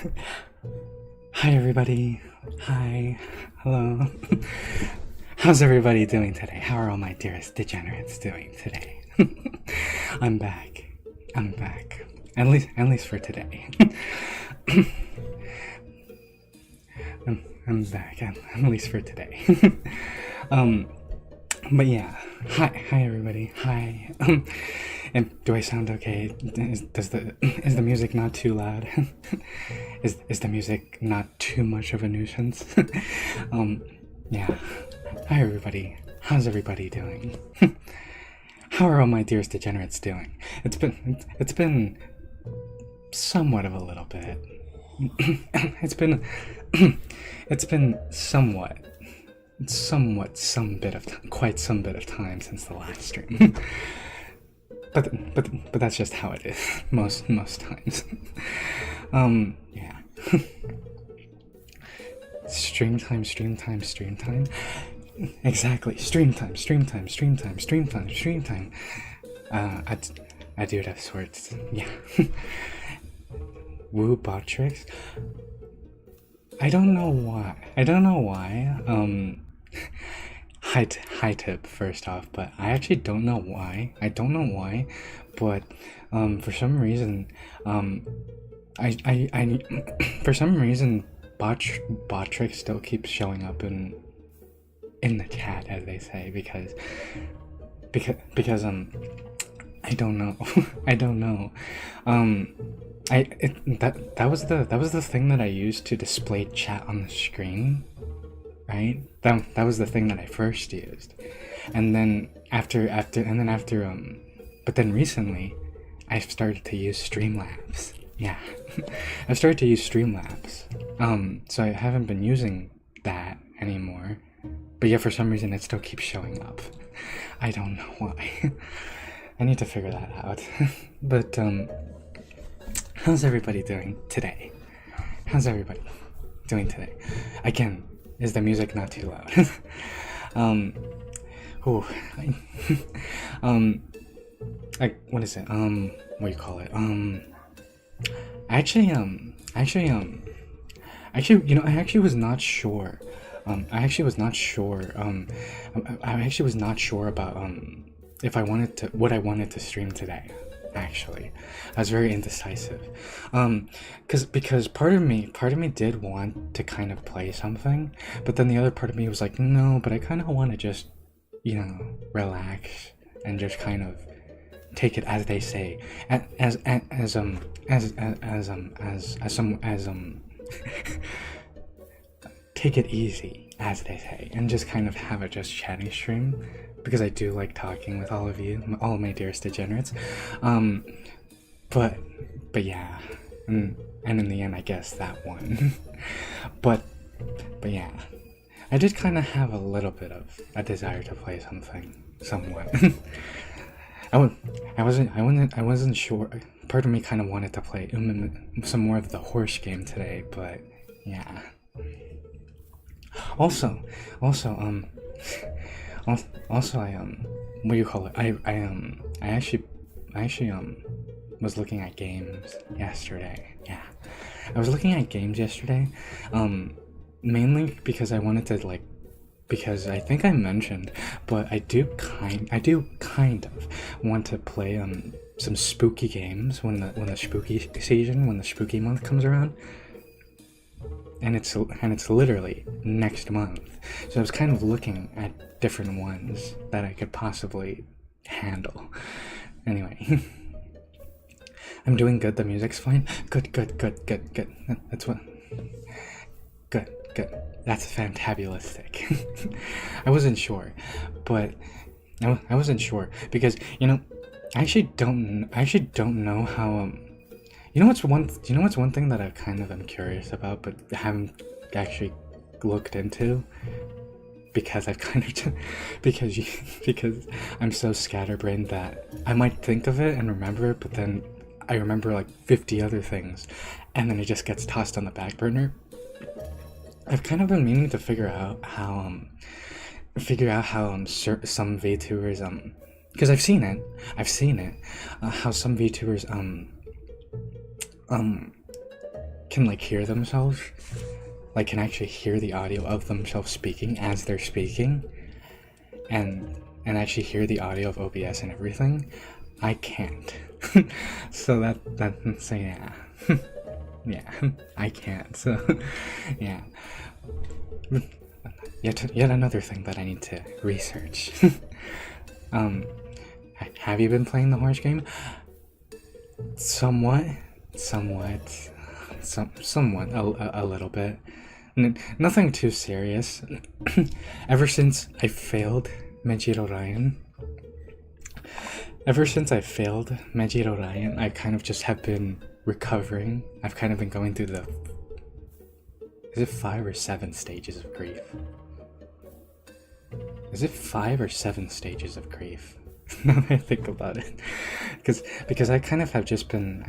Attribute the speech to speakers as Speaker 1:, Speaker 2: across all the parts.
Speaker 1: Hi, everybody. Hi. Hello. How's everybody doing today? How are all my dearest degenerates doing today? I'm back. I'm back. At least for today. I'm back. At least for today. um, but yeah. Hi, everybody. Hi. And do I sound okay? Is the music not too loud? Is the music not too much of a nuisance? Yeah. Hi, everybody. How's everybody doing? How are all my dearest degenerates doing? It's been somewhat of a little bit. it's been it's been somewhat quite some bit of time since the last stream. but that's just how it is most times. Yeah. Stream time. Exactly. Stream time. I do it of sorts. Yeah. Woo bot tricks. I don't know why. High tip first off, but I actually don't know why. But for some reason, I for some reason, bot trick still keeps showing up in the chat, as they say, because I don't know. I don't know. That was the thing that I used to display chat on the screen, right? That was the thing that I first used, and then but then recently, I've started to use Streamlabs. Yeah, I've started to use Streamlabs. So I haven't been using that anymore. But yeah, for some reason it still keeps showing up. I don't know why. I need to figure that out. But how's everybody doing today? Again, is the music not too loud? Ooh, what is it? What do you call it? Actually, you know, I actually was not sure. I actually was not sure. I actually was not sure about if I wanted to, what I wanted to stream today. Actually, I was very indecisive. Because part of me did want to kind of play something, but then the other part of me was like, no, but I kind of want to just, you know, relax and just kind of take it as they say, as take it easy, as they say, and just kind of have a just chatting stream, because I do like talking with all of you, all of my dearest degenerates. But yeah, and in the end, I guess that won. but yeah, I did kind of have a little bit of a desire to play something, somewhat. I wasn't sure. Part of me kind of wanted to play some more of the horse game today, but yeah. Also, I what do you call it? I actually was looking at games yesterday. Yeah, I was looking at games yesterday, mainly because I wanted to because I think I mentioned, but I do kind of want to play some spooky games when the spooky season, when the spooky month comes around. And it's literally next month. So I was kind of looking at different ones that I could possibly handle. Anyway, I'm doing good. The music's fine. Good. That's what. Good. That's fantabulistic. I wasn't sure, but I wasn't sure because, you know, I actually don't know how you know what's one thing that I kind of am curious about, but haven't actually looked into, because I've kind of because I'm so scatterbrained that I might think of it and remember it, but then I remember like 50 other things, and then it just gets tossed on the back burner. I've kind of been meaning to figure out how some VTubers because I've seen it how some VTubers can like hear themselves, like can actually hear the audio of themselves speaking as they're speaking, and actually hear the audio of OBS and everything. I can't. So so yeah. Yeah, I can't. So yeah. Yet another thing that I need to research. Have you been playing the horse game? Somewhat, a little bit. Nothing too serious. Ever since I failed Mejiro Ryan, I kind of just have been recovering. I've kind of been going through the, is it 5 or 7 stages of grief? Is it 5 or 7 stages of grief? Now that I think about it, because I kind of have just been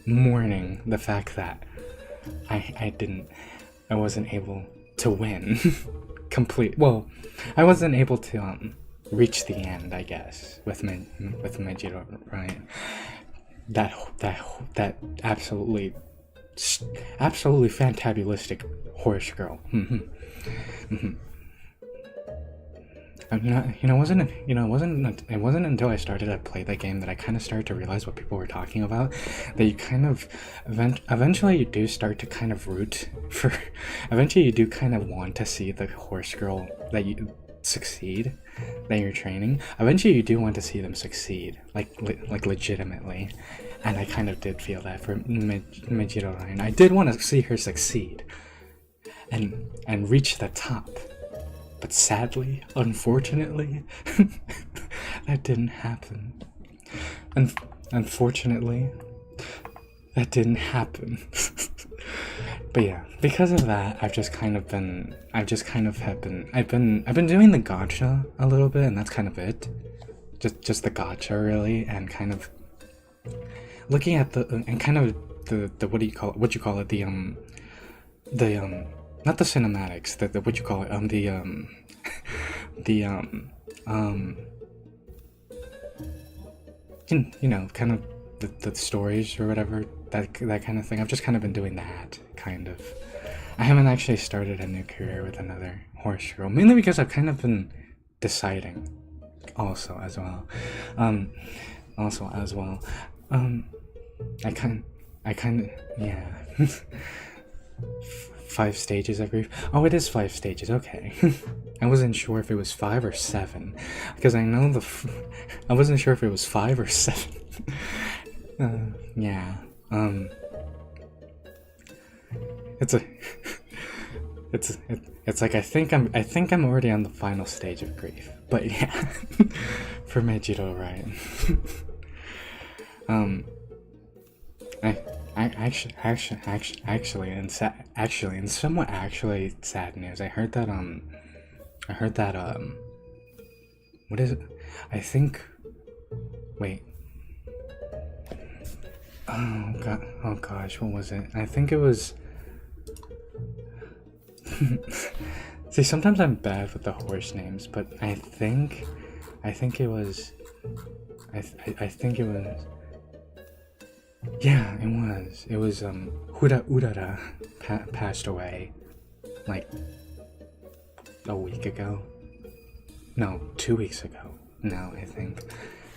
Speaker 1: mourning the fact that I wasn't able to win complete. Well, I wasn't able to reach the end, I guess, with Mejiro, right? That absolutely fantabulistic horse girl. It wasn't until I started to play that game that I kind of started to realize what people were talking about. That you kind of eventually you do start to kind of root for. Eventually, you do kind of want to see the horse girl that you succeed, that you're training. Eventually, you do want to see them succeed, like legitimately. And I kind of did feel that for Mejiro Ryan. I did want to see her succeed, and reach the top. But sadly, unfortunately, that didn't happen. And unfortunately, that didn't happen. But yeah, because of that, I've been doing the gacha a little bit, and that's kind of it. Just the gacha really, and kind of looking at the what you call it, not the cinematics, the what you call it, kind of the stories or whatever, that kind of thing. I've just kind of been doing that, kind of. I haven't actually started a new career with another horse girl, mainly because I've kind of been deciding, also as well. I kind of, yeah. 5 stages of grief. Oh, it is 5 stages. Okay. I wasn't sure if it was 5 or 7, because I know I wasn't sure if it was 5 or 7. Yeah. It's like I think I'm already on the final stage of grief. But yeah, for Mejiro, right? In somewhat sad news, I heard that what is it? I think, wait. Oh gosh, what was it? I think it was. See, sometimes I'm bad with the horse names, but I think it was. I think it was. Yeah, it was. Hura Urara passed away, like a week ago. No, 2 weeks ago. Now I think.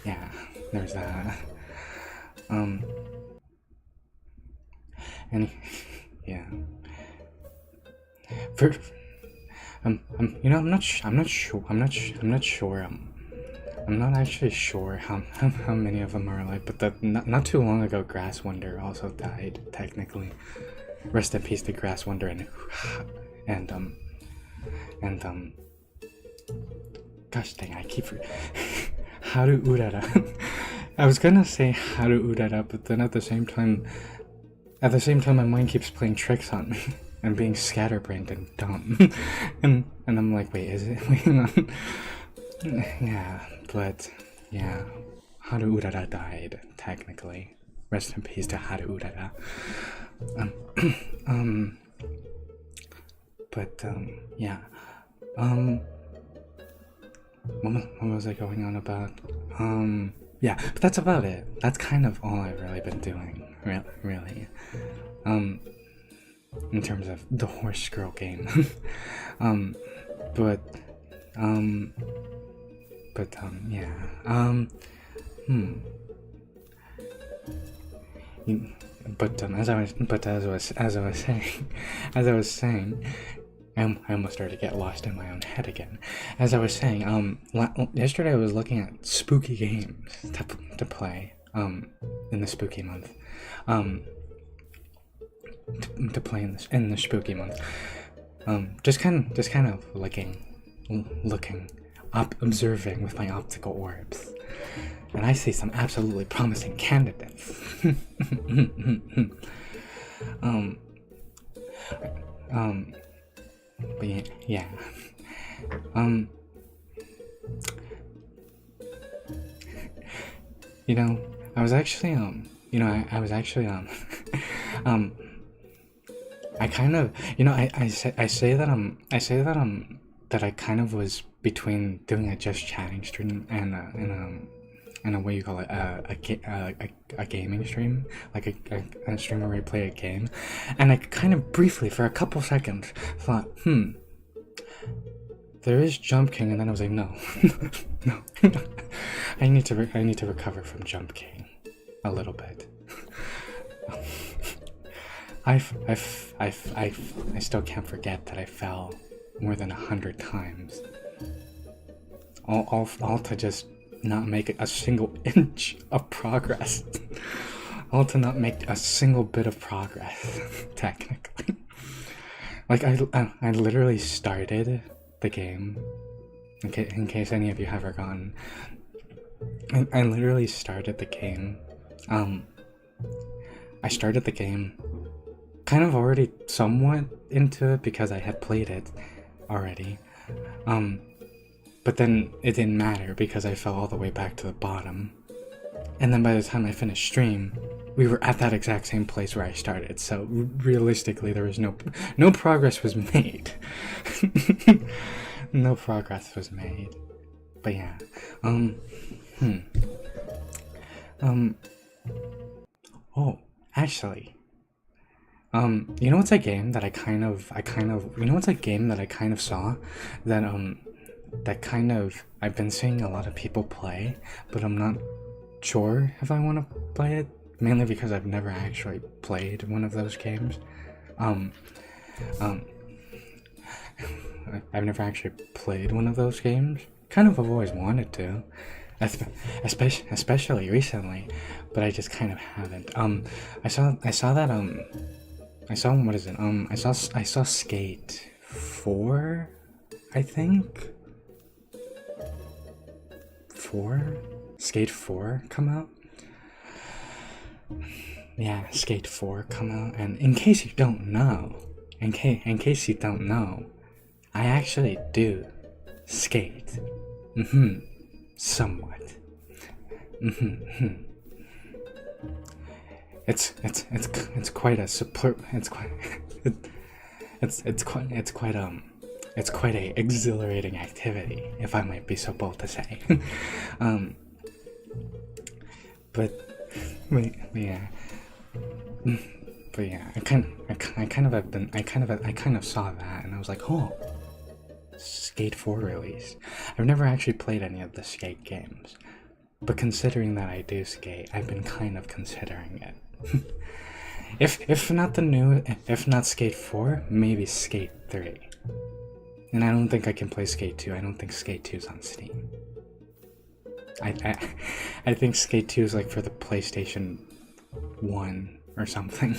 Speaker 1: Yeah, there's that. And yeah. I'm not sure. I'm not actually sure how many of them are alive. But not too long ago, Grass Wonder also died. Technically, rest in peace to Grass Wonder and gosh dang, I keep Haru Urara. I was gonna say Haru Urara, but then at the same time, my mind keeps playing tricks on me. And being scatterbrained and dumb. and I'm like, wait, is it? Yeah, but yeah, Haru Urara died, technically. Rest in peace to Haru Urara. Yeah. What was I going on about? yeah, but that's about it. That's kind of all I've really been doing, really. Um, in terms of the horse girl game. um, but, um, yeah. Hmm. You- as I was saying, I almost started to get lost in my own head again. As I was saying, yesterday I was looking at spooky games to play, in the spooky month, um, to play in the spooky month, just kind of looking, observing with my optical orbs, and I see some absolutely promising candidates. um, um, but yeah, um, you know, I was actually, I was actually, um, I kind of, that I kind of was between doing a just chatting stream and a what you call it, a gaming stream, like a stream where we play a game, and I kind of briefly, for a couple seconds, thought, there is Jump King, and then I was like, no, no, I need to recover from Jump King a little bit. I still can't forget that I fell more than 100 times. All to just not make a single inch of progress. All to not make a single bit of progress, technically. Like, I literally started the game, in case any of you have forgotten. I literally started the game. I started the game kind of already somewhat into it because I had played it already. But then it didn't matter because I fell all the way back to the bottom. And then by the time I finished stream, we were at that exact same place where I started. So realistically, there was no progress was made. No progress was made. But yeah. Oh, actually. You know what's a game that you know what's a game that I kind of saw that I've been seeing a lot of people play, but I'm not sure if I want to play it, mainly because I've never actually played one of those games. I've never actually played one of those games. Kind of have always wanted to, especially recently, but I just kind of haven't. I saw that what is it? I saw Skate 4, I think. 4? Skate 4 come out? Yeah, Skate 4 come out, and in case you don't know, I actually do skate. Somewhat. It's quite a support. It's quite a exhilarating activity, if I might be so bold to say. But yeah. But yeah, I kind of saw that, and I was like, oh, Skate 4 release. I've never actually played any of the Skate games, but considering that I do skate, I've been kind of considering it. if not Skate 4, maybe Skate 3. And I don't think I can play Skate 2. I don't think Skate 2 is on Steam. I think Skate 2 is like for the PlayStation 1 or something.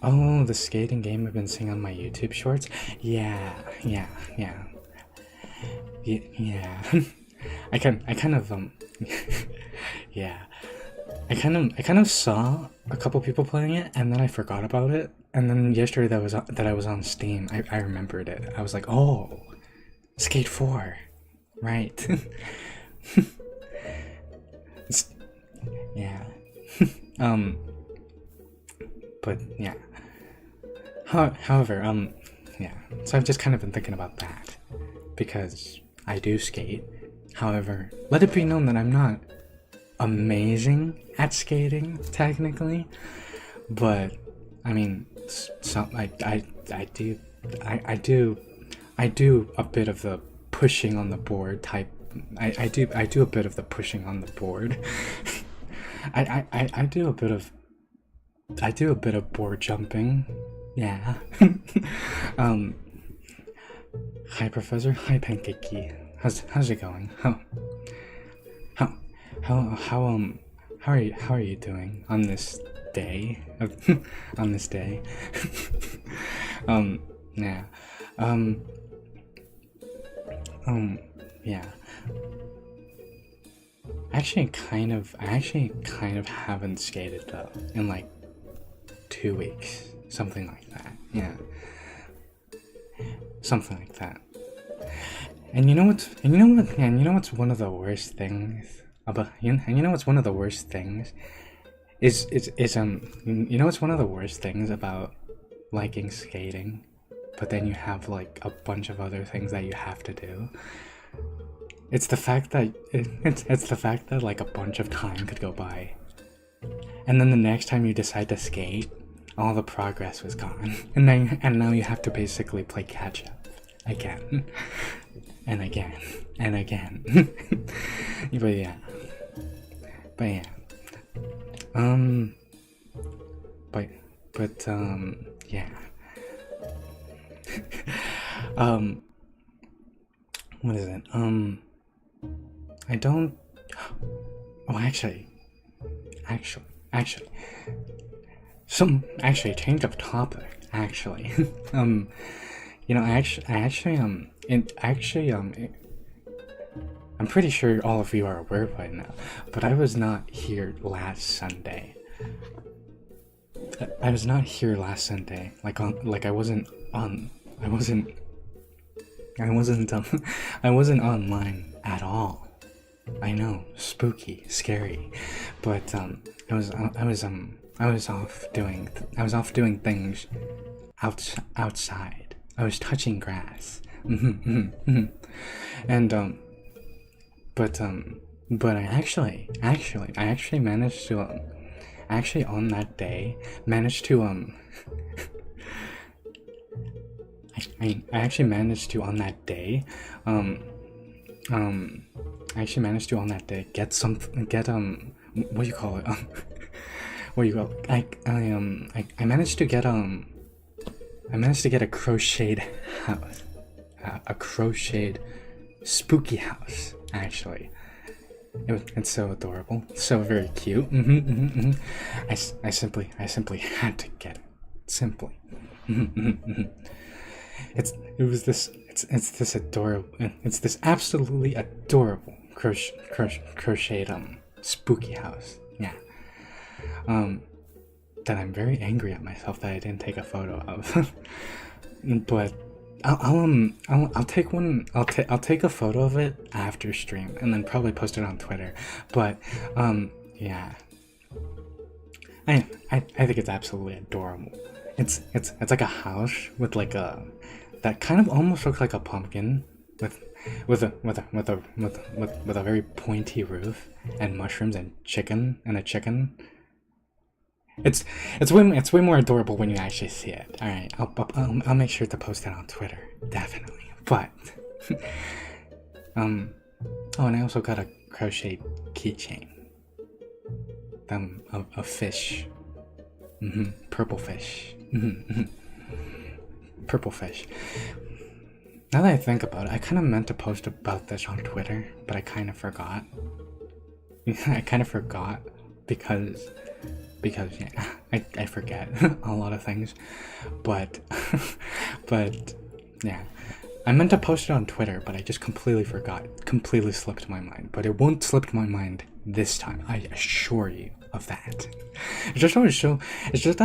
Speaker 1: Oh, the skating game I've been seeing on my YouTube shorts? Yeah. I kind of yeah. I kind of saw a couple people playing it, and then I forgot about it. And then yesterday that I was on Steam, I remembered it. I was like, oh, Skate 4, right? Yeah. But yeah. However, yeah. So I've just kind of been thinking about that because I do skate. However, let it be known that I'm not amazing at skating technically, but I mean, I do a bit of the pushing on the board type. I do a bit of the pushing on the board. I do a bit of board jumping. Yeah. Hi Professor. Hi Pancakey. How's it going? How are you doing on this day? On this day? Yeah. Yeah. I actually kind of haven't skated though in like 2 weeks, something like that. Yeah. Something like that. And you know what's one of the worst things about you know what's one of the worst things is you know what's one of the worst things about liking skating, but then you have like a bunch of other things that you have to do. It's the fact that it's the fact that like a bunch of time could go by, and then the next time you decide to skate, all the progress was gone, and now you have to basically play catch up again and again and again. but yeah yeah. What is it? I don't. Oh, actually, change of topic. Actually, you know, I'm pretty sure all of you are aware by now, but I was not here last Sunday. I wasn't online at all. I know, spooky, scary, but I was off doing things outside. I was touching grass. And but I actually managed to on that day managed to I actually managed to on that day get what do you call it? I managed to get a crocheted house, a crocheted spooky house. Actually, it's so adorable, so very cute. I simply had to get it. Simply. It's this absolutely adorable crocheted spooky house. Yeah. That I'm very angry at myself that I didn't take a photo of. But I'll take one. I'll take a photo of it after stream and then probably post it on Twitter. But yeah. I think it's absolutely adorable. It's like a house with like that kind of almost looks like a pumpkin with a very pointy roof and mushrooms and a chicken. It's way more adorable when you actually see it. All right, I'll make sure to post it on Twitter, definitely. But oh, and I also got a crochet keychain. A fish. Purple fish. Purple fish. Now that I think about it, I kind of meant to post about this on Twitter, but I kind of forgot. because yeah, I forget a lot of things, but yeah, I meant to post it on Twitter, but I just completely forgot. Completely slipped my mind, but it won't slip my mind this time. I assure you of that. It's just I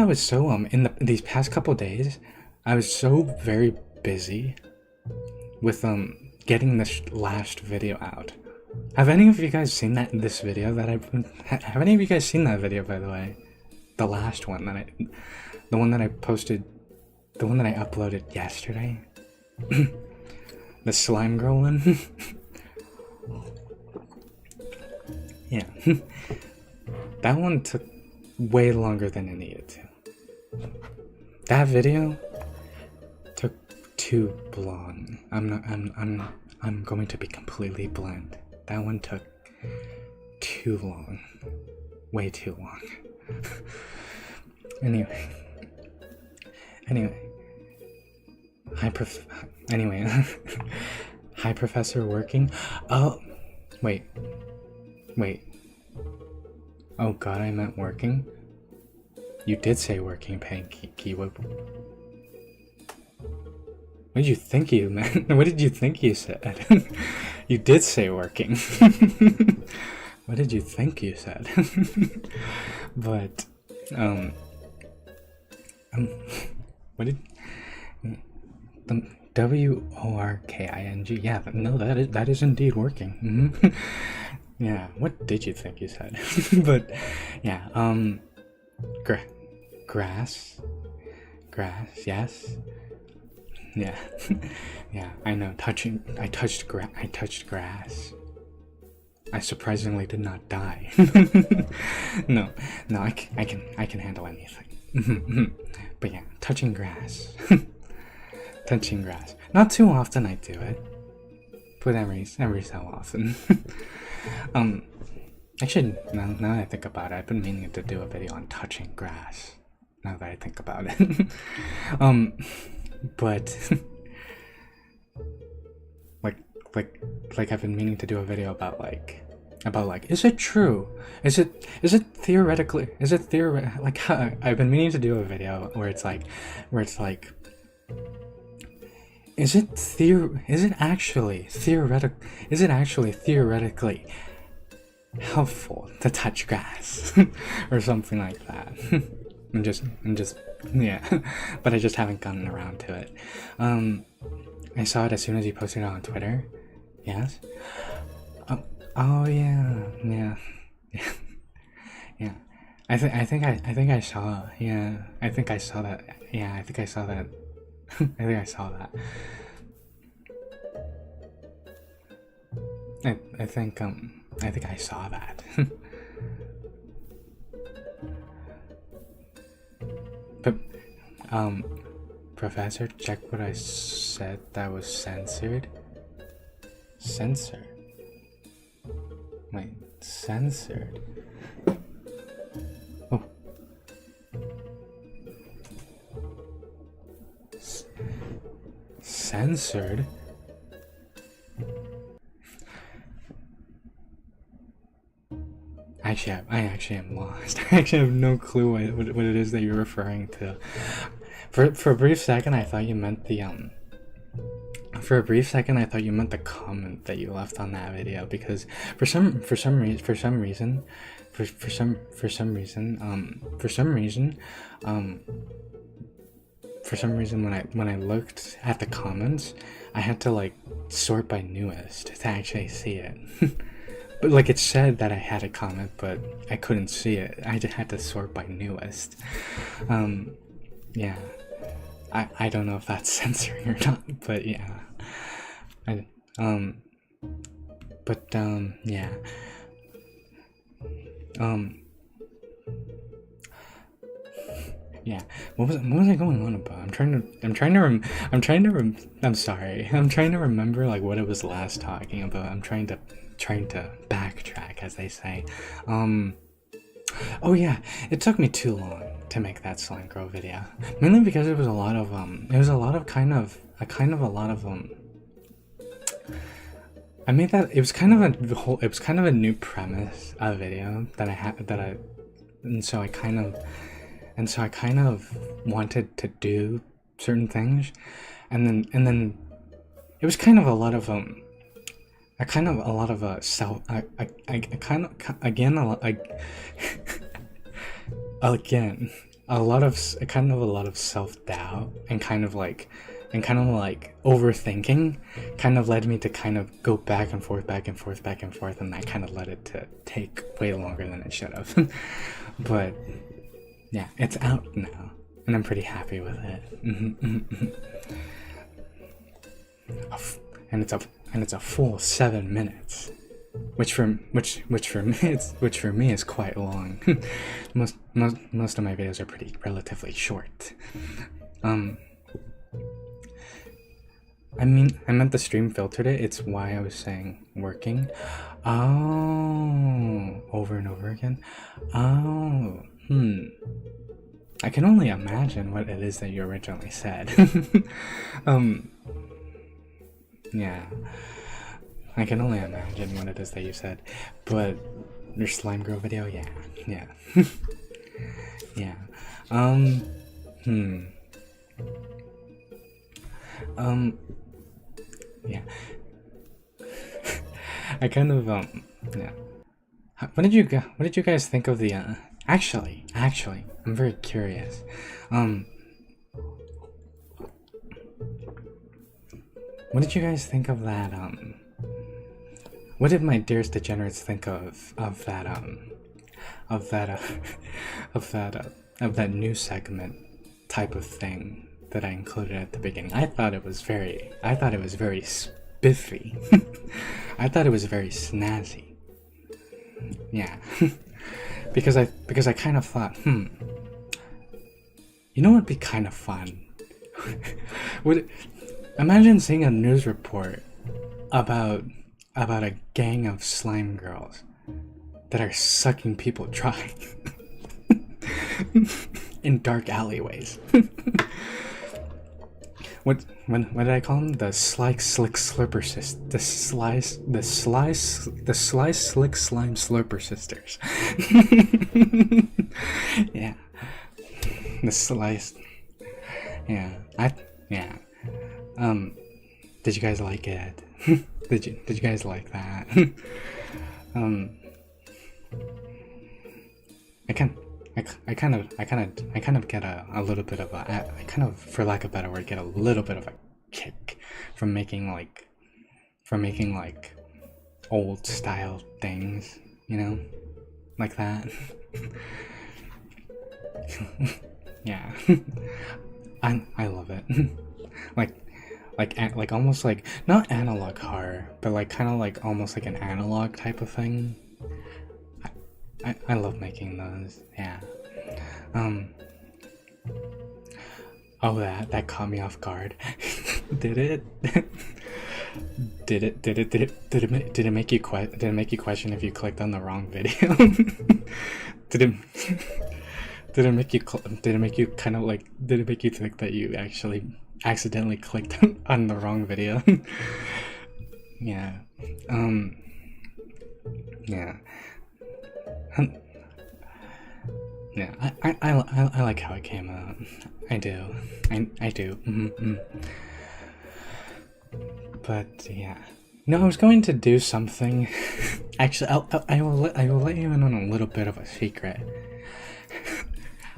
Speaker 1: was so in these past couple days, I was so very busy with getting this last video out. Have any of you guys seen that video have any of you guys seen that video, by the way? The last one the one that I posted, the one that I uploaded yesterday. The slime girl one. Yeah. That one took way longer than it needed to. That video took too long. I'm going to be completely blunt. That one took too long. Way too long. Anyway. Hi Professor working. Oh, wait. Oh god, I meant working. You did say working, Kiwip. What did you think you meant? What did you think you said? You did say working. What did you think you said? But, what did... WORKING. Yeah, no, that is indeed working. Yeah, what did you think you said? But, yeah, grass, yes. Yeah, yeah, I know. I touched grass. I surprisingly did not die. No, I can handle anything. But yeah, touching grass. Touching grass. Not too often I do it, but every so often. Actually, now that I think about it, I've been meaning to do a video on touching grass. Now that I think about it. But like I've been meaning to do a video about like is it true? Is it theoretically like I've been meaning to do a video where it's like is it actually theoretically helpful to touch grass or something like that? I'm just yeah, but I just haven't gotten around to it. I saw it as soon as you posted it on Twitter. Yes. Oh yeah. Yeah. I think I saw. Yeah. I think I saw that. Yeah. I think I saw that. I think I saw that. I think I saw that. But Professor, check what I said that was censored. Censored. Wait, censored. Oh. Censored? I actually am lost. I actually have no clue what it is that you're referring to. For a brief second, I thought you meant the comment that you left on that video, because for some reason when I looked at the comments, I had to like sort by newest to actually see it. But like it said that I had a comment, but I couldn't see it. I just had to sort by newest. Yeah. I don't know if that's censoring or not, but yeah. Yeah. Yeah. What was I going on about? I'm trying to remember like what it was last talking about. I'm trying to backtrack, as they say. Oh yeah, it took me too long to make that slime grow video, mainly because it was a lot of I made that. It was kind of a new premise of a video and so I kind of wanted to do certain things, and then it was kind of a lot of self-doubt and kind of like overthinking kind of led me to kind of go back and forth, and that kind of led it to take way longer than it should have. But yeah, it's out now and I'm pretty happy with it. and it's a full 7 minutes, which for me is quite long. most of my videos are pretty relatively short. I meant the stream filtered it. It's why I was saying working. Oh, over and over again. Oh, I can only imagine what it is that you originally said. Yeah, I can only imagine what it is that you said. But your slime girl video, yeah. Yeah. Yeah. I kind of yeah. What did you guys think of the actually, I'm very curious. What did you guys think of that what did my dearest degenerates think of that new segment type of thing that I included at the beginning? I thought it was very spiffy. I thought it was very snazzy. Yeah. because I kind of thought, you know what would be kind of fun? Imagine seeing a news report about a gang of slime girls that are sucking people dry in dark alleyways. What did I call them? The slick slurper sisters. The sly slick slime slurper sisters. Yeah. The slice. Yeah. Did you guys like it? Did you guys like that? I kind of get a little bit of I kind of, for lack of a better word, get a little bit of a kick from making like old style things, you know, like that. Yeah. I love it. like almost like not analog horror, but like kind of like almost like an analog type of thing. I love making those. Yeah. Oh, that caught me off guard. Did it? Did it make you question if you clicked on the wrong video? Did it make you kind of like, did it make you think that you actually accidentally clicked on the wrong video? Yeah. Yeah. Yeah, I like how it came out. I do. I do. But yeah. No, I was going to do something. Actually, I will let you in on a little bit of a secret.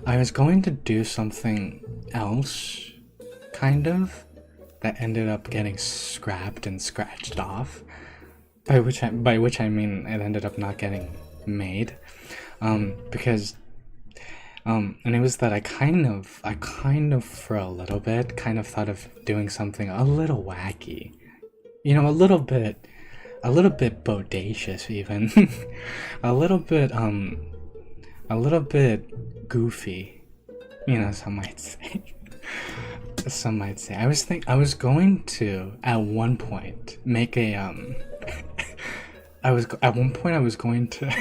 Speaker 1: I was going to do something else, kind of, that ended up getting scrapped and scratched off. By which I mean it ended up not getting made. Because and it was that I kind of for a little bit kind of thought of doing something a little wacky, you know, a little bit bodacious even. a little bit goofy, you know, some might say. I was going to at one point make a I was going to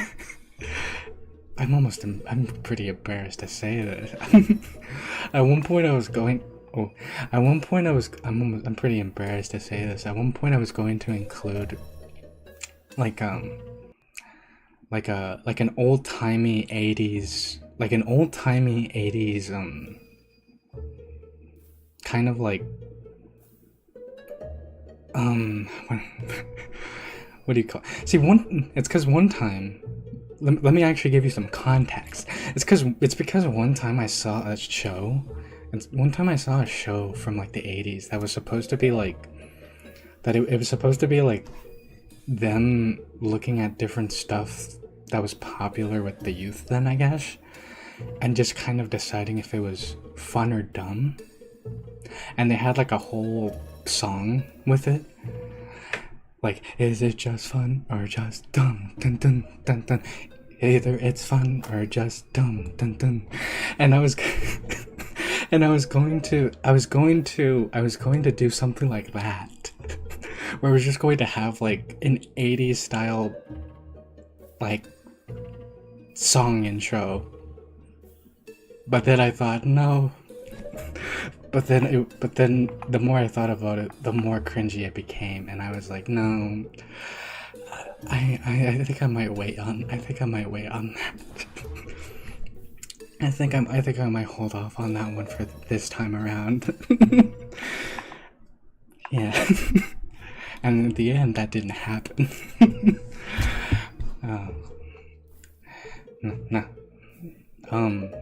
Speaker 1: I'm pretty embarrassed to say this. I'm pretty embarrassed to say this. At one point I was going to include like an old-timey 80s kind of like what do you call it? See, it's because one time, let me actually give you some context. It's because one time I saw a show from like the 80s that was supposed to be like it was supposed to be like them looking at different stuff that was popular with the youth then, I guess, and just kind of deciding if it was fun or dumb. And they had like a whole song with it. Like, is it just fun or just dun dun dun dun dun? Either it's fun or just dun dun dun. And I was, and I was going to do something like that, where we're just going to have like an '80s style like song intro. But then I thought, no. But then the more I thought about it, the more cringy it became, and I was like, no. I think I might wait on. I think I might wait on that. I think I might hold off on that one for this time around. Yeah. And in the end, that didn't happen. Oh. No.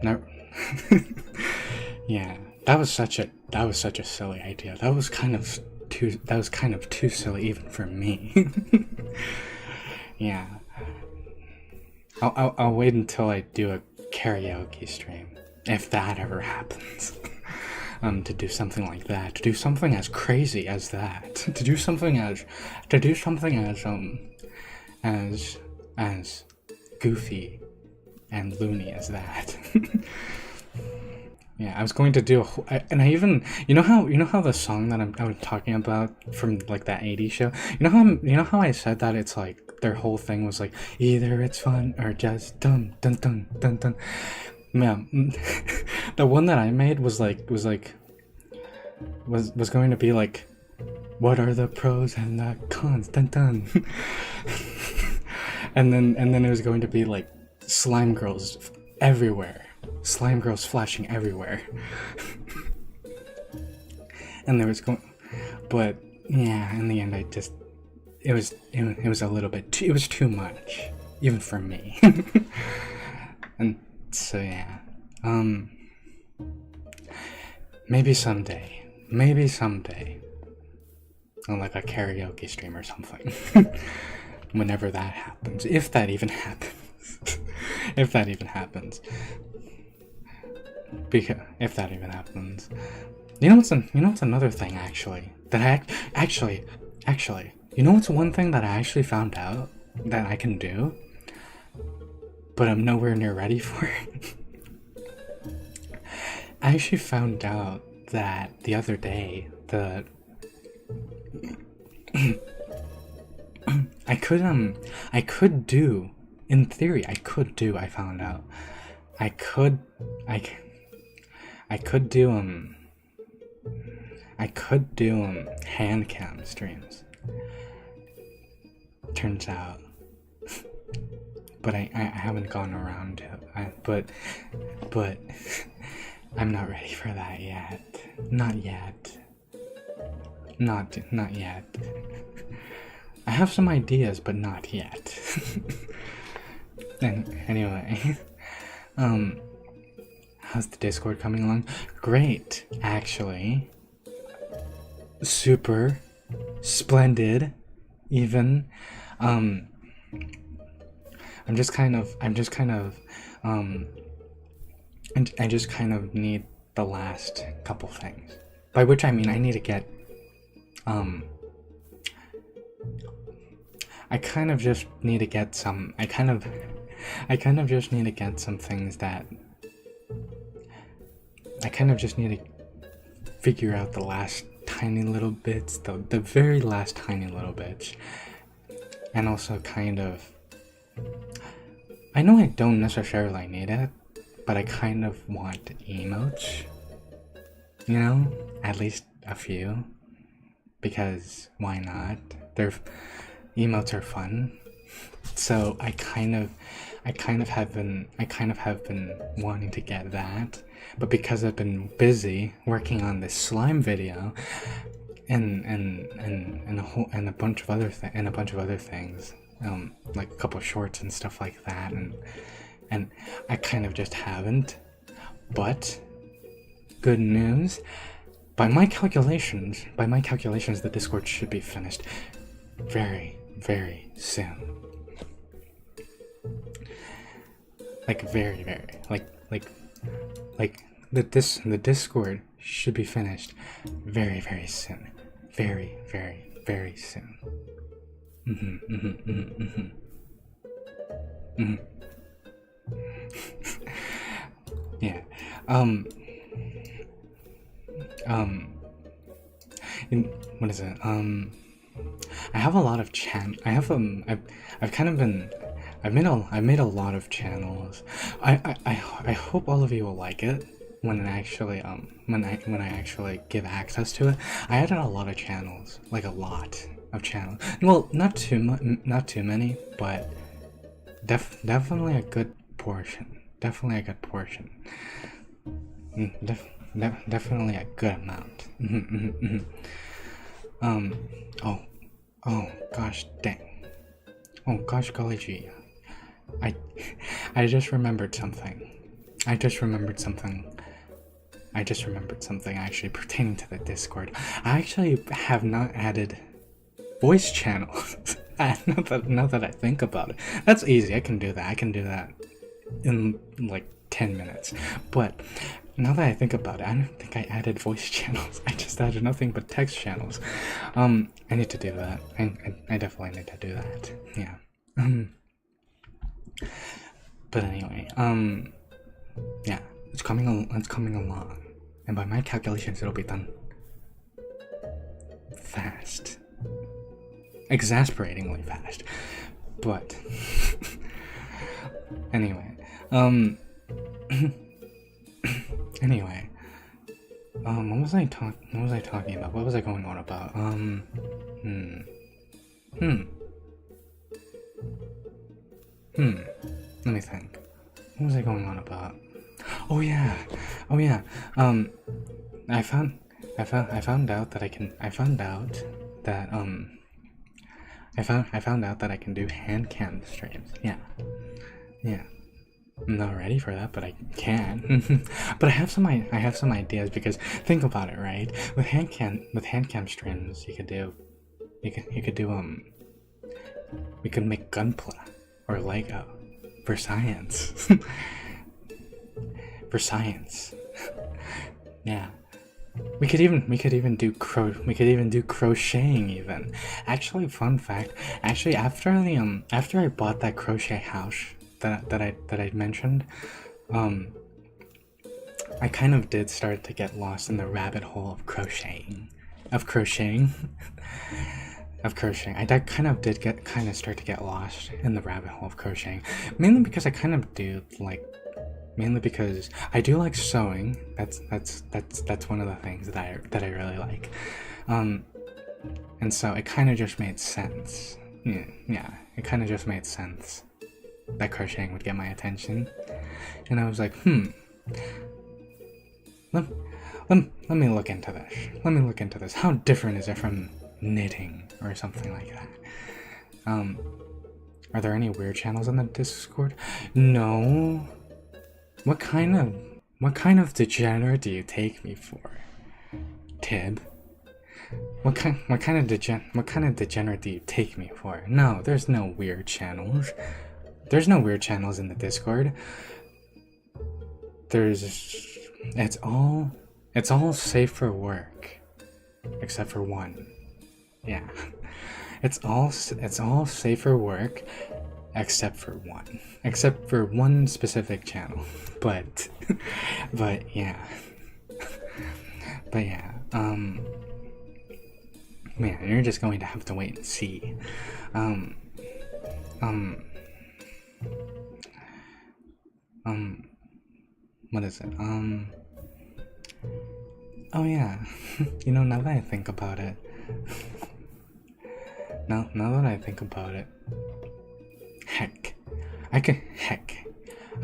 Speaker 1: No. Yeah. That was such a silly idea. That was kind of too silly even for me. Yeah. I'll wait until I do a karaoke stream, if that ever happens. To do something like that, to do something as crazy as that, to do something as as goofy and loony as that. Yeah, I was going to do and I even, you know how the song that I was talking about from like that '80s show, you know how I said that it's like their whole thing was like either it's fun or just dun dun dun dun dun. Yeah, the one that I made was going to be like, what are the pros and the cons? Dun dun. and then it was going to be like slime girls everywhere. Slime girls flashing everywhere. And there was but yeah, in the end it was a little bit it was too much, even for me. And so yeah, maybe someday, on like a karaoke stream or something. Whenever that happens, if that even happens. If that even happens. Because if that even happens, you know what's another thing actually that you know what's one thing that I actually found out that I can do, but I'm nowhere near ready for it. I actually found out that the other day that I could do, in theory, I found out I could do hand cam streams. Turns out, but I haven't gone around to but I'm not ready for that yet. Not yet. Not yet. I have some ideas, but not yet. And anyway, how's the Discord coming along? Great, actually. Super, splendid, even. I just kind of need the last couple things. By which I mean I need to get, I kind of just need to get some things that I kind of just need to figure out the last tiny little bits, the very last tiny little bits. And also kind of, I know I don't necessarily need it, but I kind of want emotes, you know, at least a few, because why not? Emotes are fun. So I kind of have been wanting to get that, but because I've been busy working on this slime video and a bunch of other things, like a couple shorts and stuff like that, and I kind of just haven't. But good news, by my calculations, the Discord should be finished very, very soon. Like very, very, the Discord should be finished very, very soon. Very, very, very soon. Mm-hmm, mm-hmm, mm-hmm, mm-hmm. Mm-hmm. Yeah. Um. Um. What is it? I have a lot of I have I've kind of been. I've made a lot of channels. I hope all of you will like it when it actually when I actually give access to it. I added a lot of channels, like a lot of channels. Well, not too many, but definitely a good portion. Definitely a good portion. Definitely a good amount. Um. Oh. Oh gosh dang. Oh gosh golly gee. I I just remembered something. I just remembered something. I just remembered something actually pertaining to the Discord. I actually have not added voice channels. Now that I think about it, that's easy. I can do that. I can do that in like 10 minutes. But now that I think about it, I don't think I added voice channels. I just added nothing but text channels. I need to do that. I definitely need to do that. Yeah. But anyway, yeah, it's coming along, and by my calculations, it'll be done fast, exasperatingly fast. But anyway, anyway, what was I talking about? What was I going on about? Let me think. What was I going on about? Oh yeah. I found out that I can. I found out that I found out that I can do hand cam streams. Yeah. I'm not ready for that, but I can. But I have some ideas because think about it, right? With hand cam streams, you could do we could make Gunpla or Lego for science. For science. Yeah. We could even do crocheting even. Actually, fun fact, actually after I bought that crochet house that I mentioned, I kind of did start to get lost in the rabbit hole of crocheting. I kind of did start to get lost in the rabbit hole of crocheting, mainly because I do like sewing. That's one of the things that I really like. And so it kind of just made sense. Yeah, it kind of just made sense that crocheting would get my attention, and I was like, let me look into this. How different is it from knitting or something like that? Are there any weird channels on the Discord? No. What kind of degenerate do you take me for, Tib? What kind of degenerate do you take me for? No, there's no weird channels. There's no weird channels in the Discord. It's all safe for work, except for one. Yeah, it's all safe for work, except for one specific channel. But yeah. Man, you're just going to have to wait and see. What is it? Oh yeah. Now that I think about it. Now that I think about it. Heck, I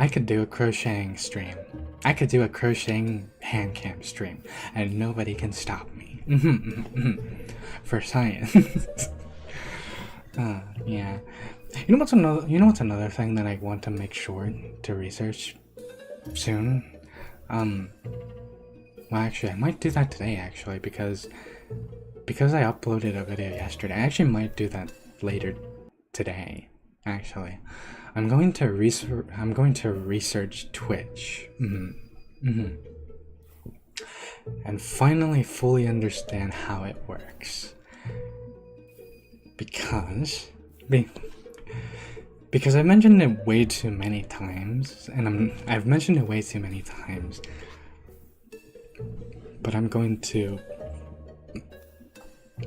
Speaker 1: could do a crocheting stream. I could do a crocheting hand cam stream, and nobody can stop me. For science. Yeah. You know what's another thing that I want to make sure to research soon? Well, actually, I might do that today, actually, because I uploaded a video yesterday. I actually might do that later today, actually. I'm going to research Twitch. And finally fully understand how it works. Because Be- because I mentioned it way too many times, and I've mentioned it way too many times. But I'm going to,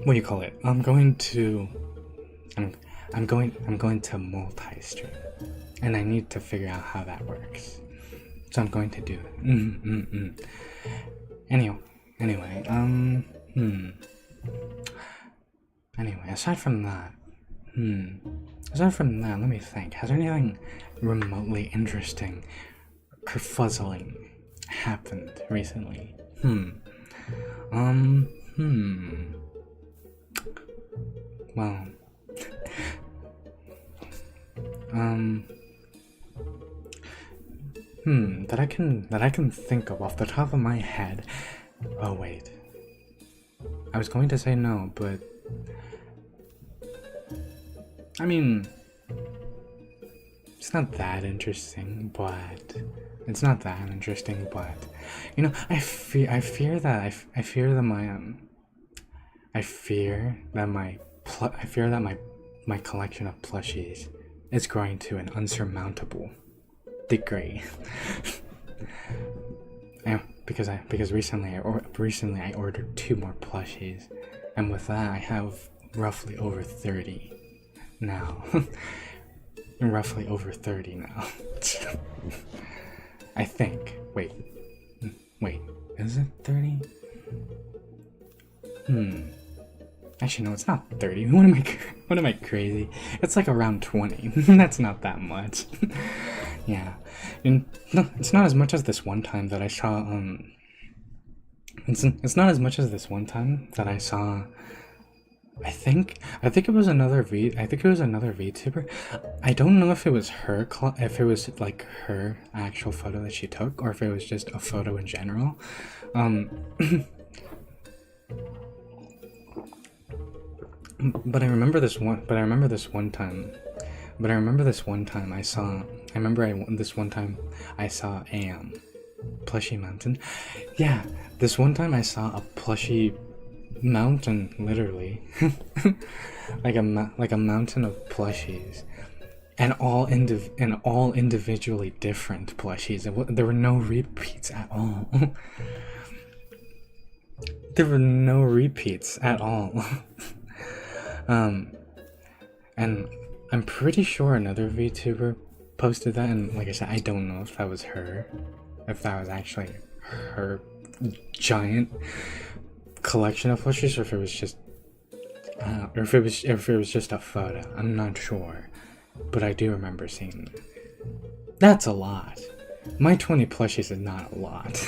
Speaker 1: what do you call it? I'm going to multi-stream, and I need to figure out how that works. So I'm going to do it. Anyway, Anyway, aside from that, let me think. Has anything remotely interesting, kerfuzzling happened recently? Well, that I can think of off the top of my head. Oh wait, I was going to say no, but I mean, it's not that interesting, but you know, I fear that my collection of plushies is growing to an unsurmountable degree. Because recently I ordered 2 more plushies, and with that I have roughly over 30 now. Roughly over 30 now. I think. Wait, is it 30? Actually, no, it's not 30. What am I crazy? It's like around 20. That's not that much. Yeah. And no, it's not as much as this one time that I saw, it's not as much as this one time that I saw, I think it was another VTuber. I don't know if it was her, if it was like her actual photo that she took, or if it was just a photo in general. But I remember this one time I saw a plushie mountain. Yeah, this one time I saw a plushie mountain, literally. like a mountain of plushies, and all individually different plushies. There were no repeats at all. There were no repeats at all. And I'm pretty sure another VTuber posted that, and like I said, I don't know if that was her, if that was actually her giant collection of plushies, or if it was just, or if it was just a photo. I'm not sure, but I do remember seeing that. That's a lot. My 20 plushies is not a lot.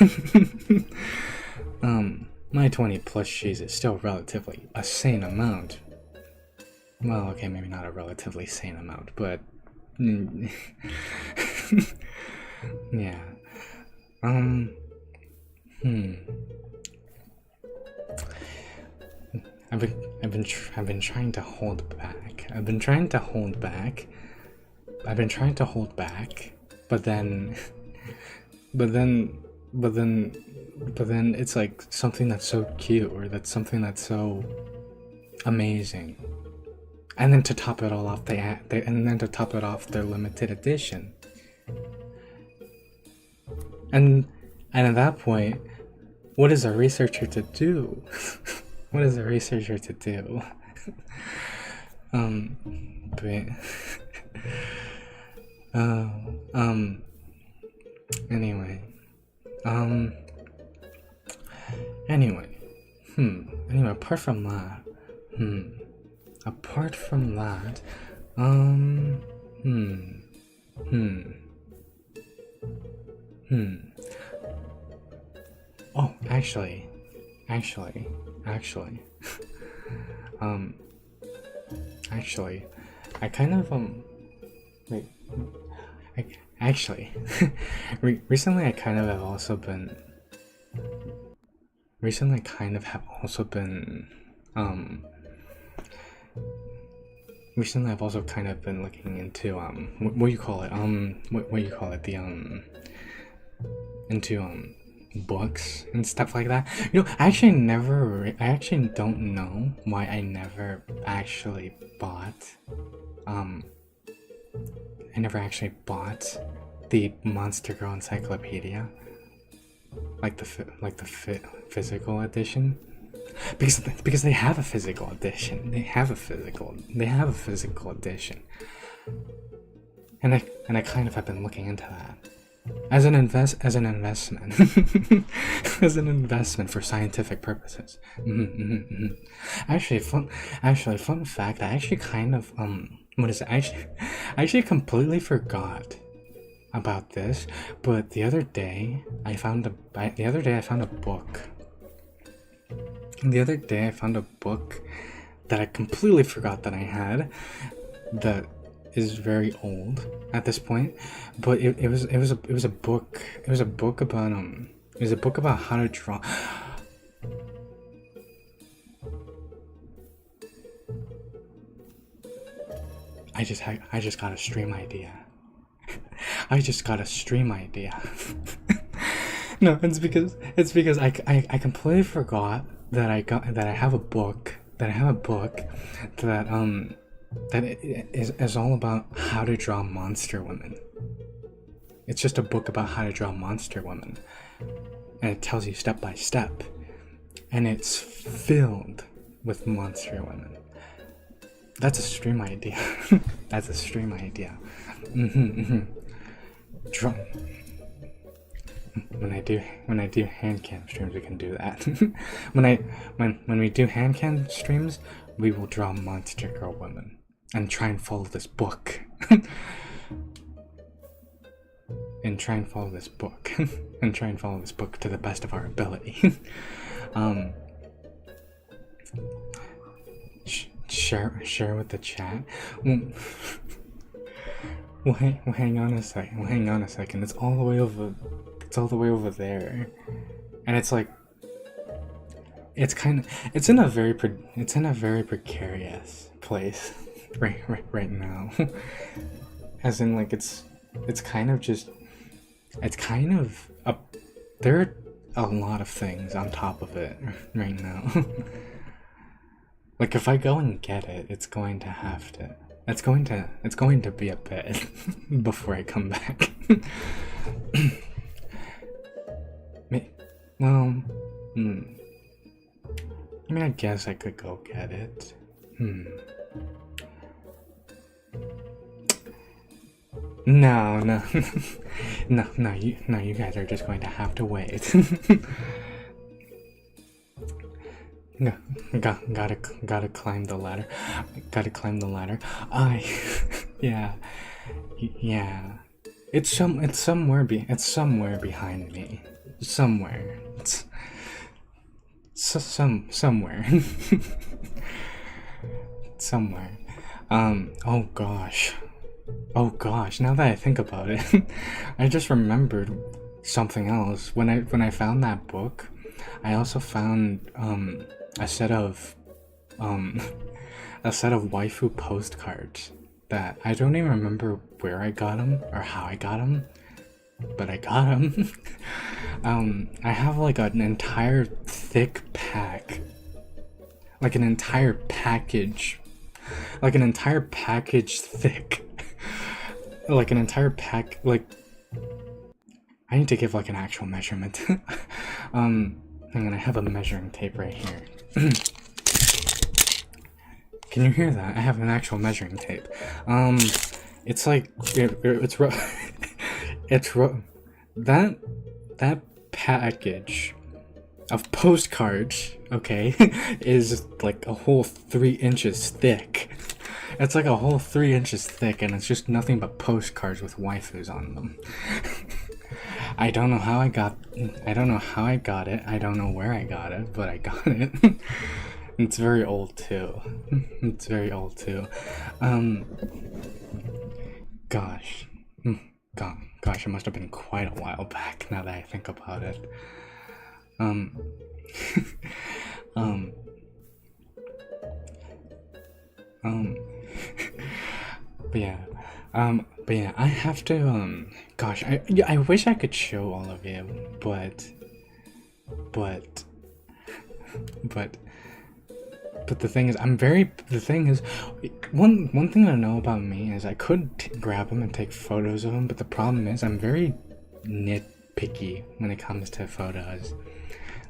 Speaker 1: My 20 plushies is still relatively a sane amount. Well, okay, maybe not a relatively sane amount, but yeah. I've been trying to hold back. But then it's like something that's so cute, or that's something that's so amazing. And then to top it all off, their limited edition. And at that point, what is a researcher to do? But anyway, apart from that, oh, actually, I kind of, recently I kind of have also been, recently I've also kind of been looking into, what do you call it, into, books and stuff like that. You know, I actually don't know why I never actually bought um, I never actually bought the Monster Girl Encyclopedia, like the physical edition, because they have a physical edition. They have a physical edition, and I kind of have been looking into that as an investment, as an investment for scientific purposes. Actually, fun fact. I actually kind of what is it? I actually completely forgot about this, but the other day I found a book. The other day I found a book that I completely forgot that I had, that is very old at this point, but it was a book about how to draw. I just got a stream idea. I just got a stream idea. No, it's because I completely forgot that I have a book that is all about how to draw monster women. It's just a book about how to draw monster women, and it tells you step by step, and it's filled with monster women. That's a stream idea. That's a stream idea. Draw. When I do hand cam streams, we can do that. when we do hand cam streams, we will draw monster girl women and try and follow this book. and try and follow this book to the best of our ability. Share with the chat. We'll hang on a second. It's all the way over there, and it's like it's in a very precarious place right now. As in, like, it's kind of there are a lot of things on top of it right now. Like, if I go and get it, it's going to be a bit before I come back. Well, I mean, I guess I could go get it. No, you guys are just going to have to wait. No, gotta climb the ladder. Yeah. It's somewhere behind me. Somewhere. Somewhere. Somewhere. Oh gosh, now that I think about it, I just remembered something else. When I found that book, I also found a set of waifu postcards that I don't even remember where I got them or how I got them, but I got them. I have like an entire thick pack, like an entire package thick, like an entire pack. Like, I need to give like an actual measurement. I'm gonna have a measuring tape right here. Can you hear that? I have an actual measuring tape. It's like it's that package of postcards, okay, is like a whole 3 inches thick. It's like a whole 3 inches thick, and it's just nothing but postcards with waifus on them. I don't know how I got it. I don't know where I got it, but I got it. It's very old too. Gosh, it must have been quite a while back now that I think about it. But yeah, I have to, gosh, I wish I could show all of you, but but the thing is, one thing to know about me is I could grab them and take photos of them, but the problem is I'm very nitpicky when it comes to photos.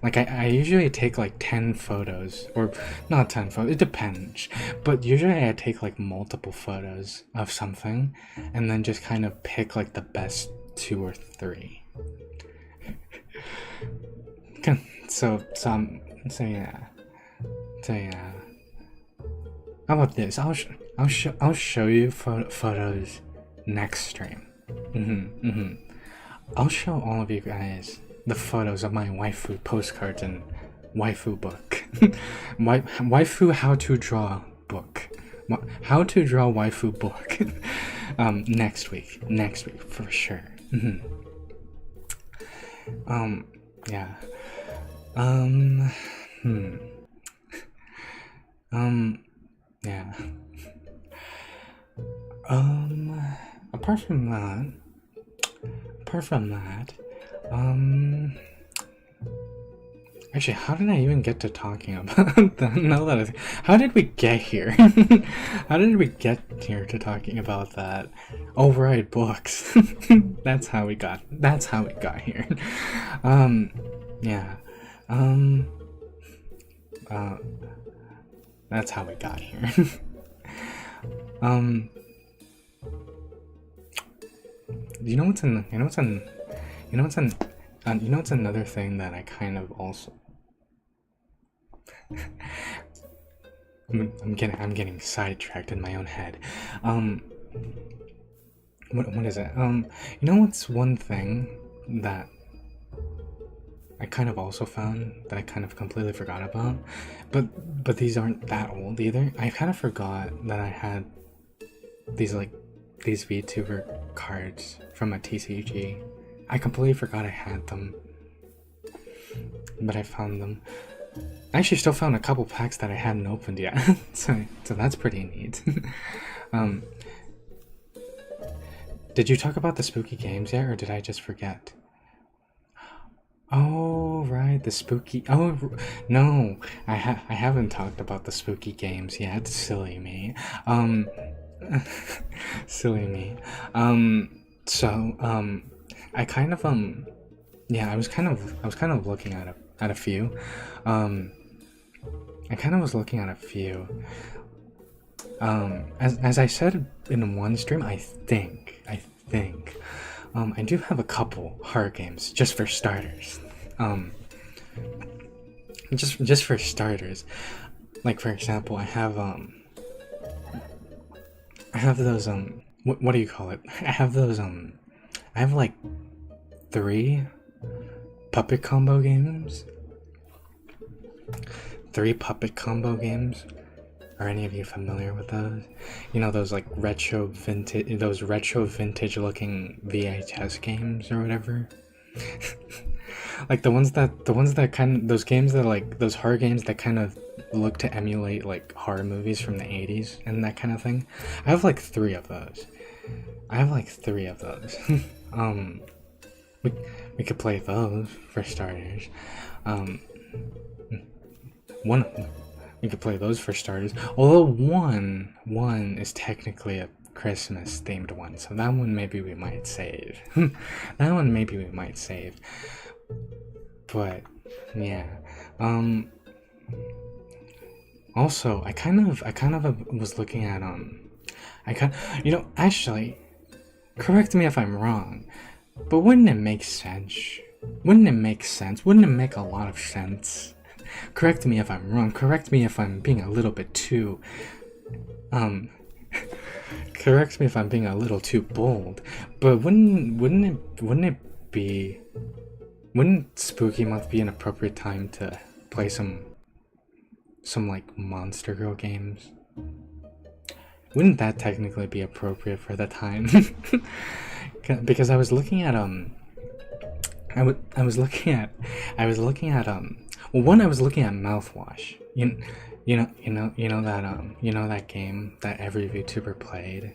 Speaker 1: Like, I usually take like 10 photos, or not 10 photos, it depends, but usually I take like multiple photos of something and then just kind of pick like the best 2 or 3. Okay, so yeah. How about this? I'll show you photos next stream. I'll show all of you guys the photos of my waifu postcards and waifu book. Waifu how to draw book. How to draw waifu book. Next week for sure. Yeah. Yeah. Apart from that, actually, how did I even get to talking about that? Now that how did we get here? How did we get here to talking about that? Oh, right, books. That's how we got here. Yeah. That's how we got here. You know what's another thing that I kind of also I'm getting sidetracked in my own head. What is it? You know what's one thing that I kind of also found that I kind of completely forgot about, but these aren't that old either. I kind of forgot that I had these VTuber cards from a TCG. I completely forgot I had them, but I found them. I actually still found a couple packs that I hadn't opened yet, so that's pretty neat. Did you talk about the spooky games yet, or did I just forget? Oh, right, the spooky... Oh, no, I haven't talked about the spooky games yet. Silly me. Silly me. I kind of, yeah, I was kind of looking at a few. I kind of was looking at a few. As I said in one stream, I think, I do have a couple horror games just for starters. Just for starters. Like, for example, I have those what do you call it? I have those I have like 3 puppet combo games. 3 puppet combo games. Are any of you familiar with those? You know, those like retro vintage looking VHS games or whatever. Like those games that like those horror games that kind of look to emulate like horror movies from the 80s and that kind of thing. I have like 3 of those. We could play those for starters. We could play those for starters. Although one is technically a Christmas themed one, so that one maybe we might save. But yeah. Also, I kind of was looking at actually, correct me if I'm wrong, but wouldn't it make sense? Wouldn't it make a lot of sense? Correct me if I'm wrong. Correct me if I'm being a little bit too correct me if I'm being a little too bold, but wouldn't Spooky Month be an appropriate time to play some like Monster Girl games? Wouldn't that technically be appropriate for the time? Because I was looking at I was looking at mouthwash. You know that game that every VTuber played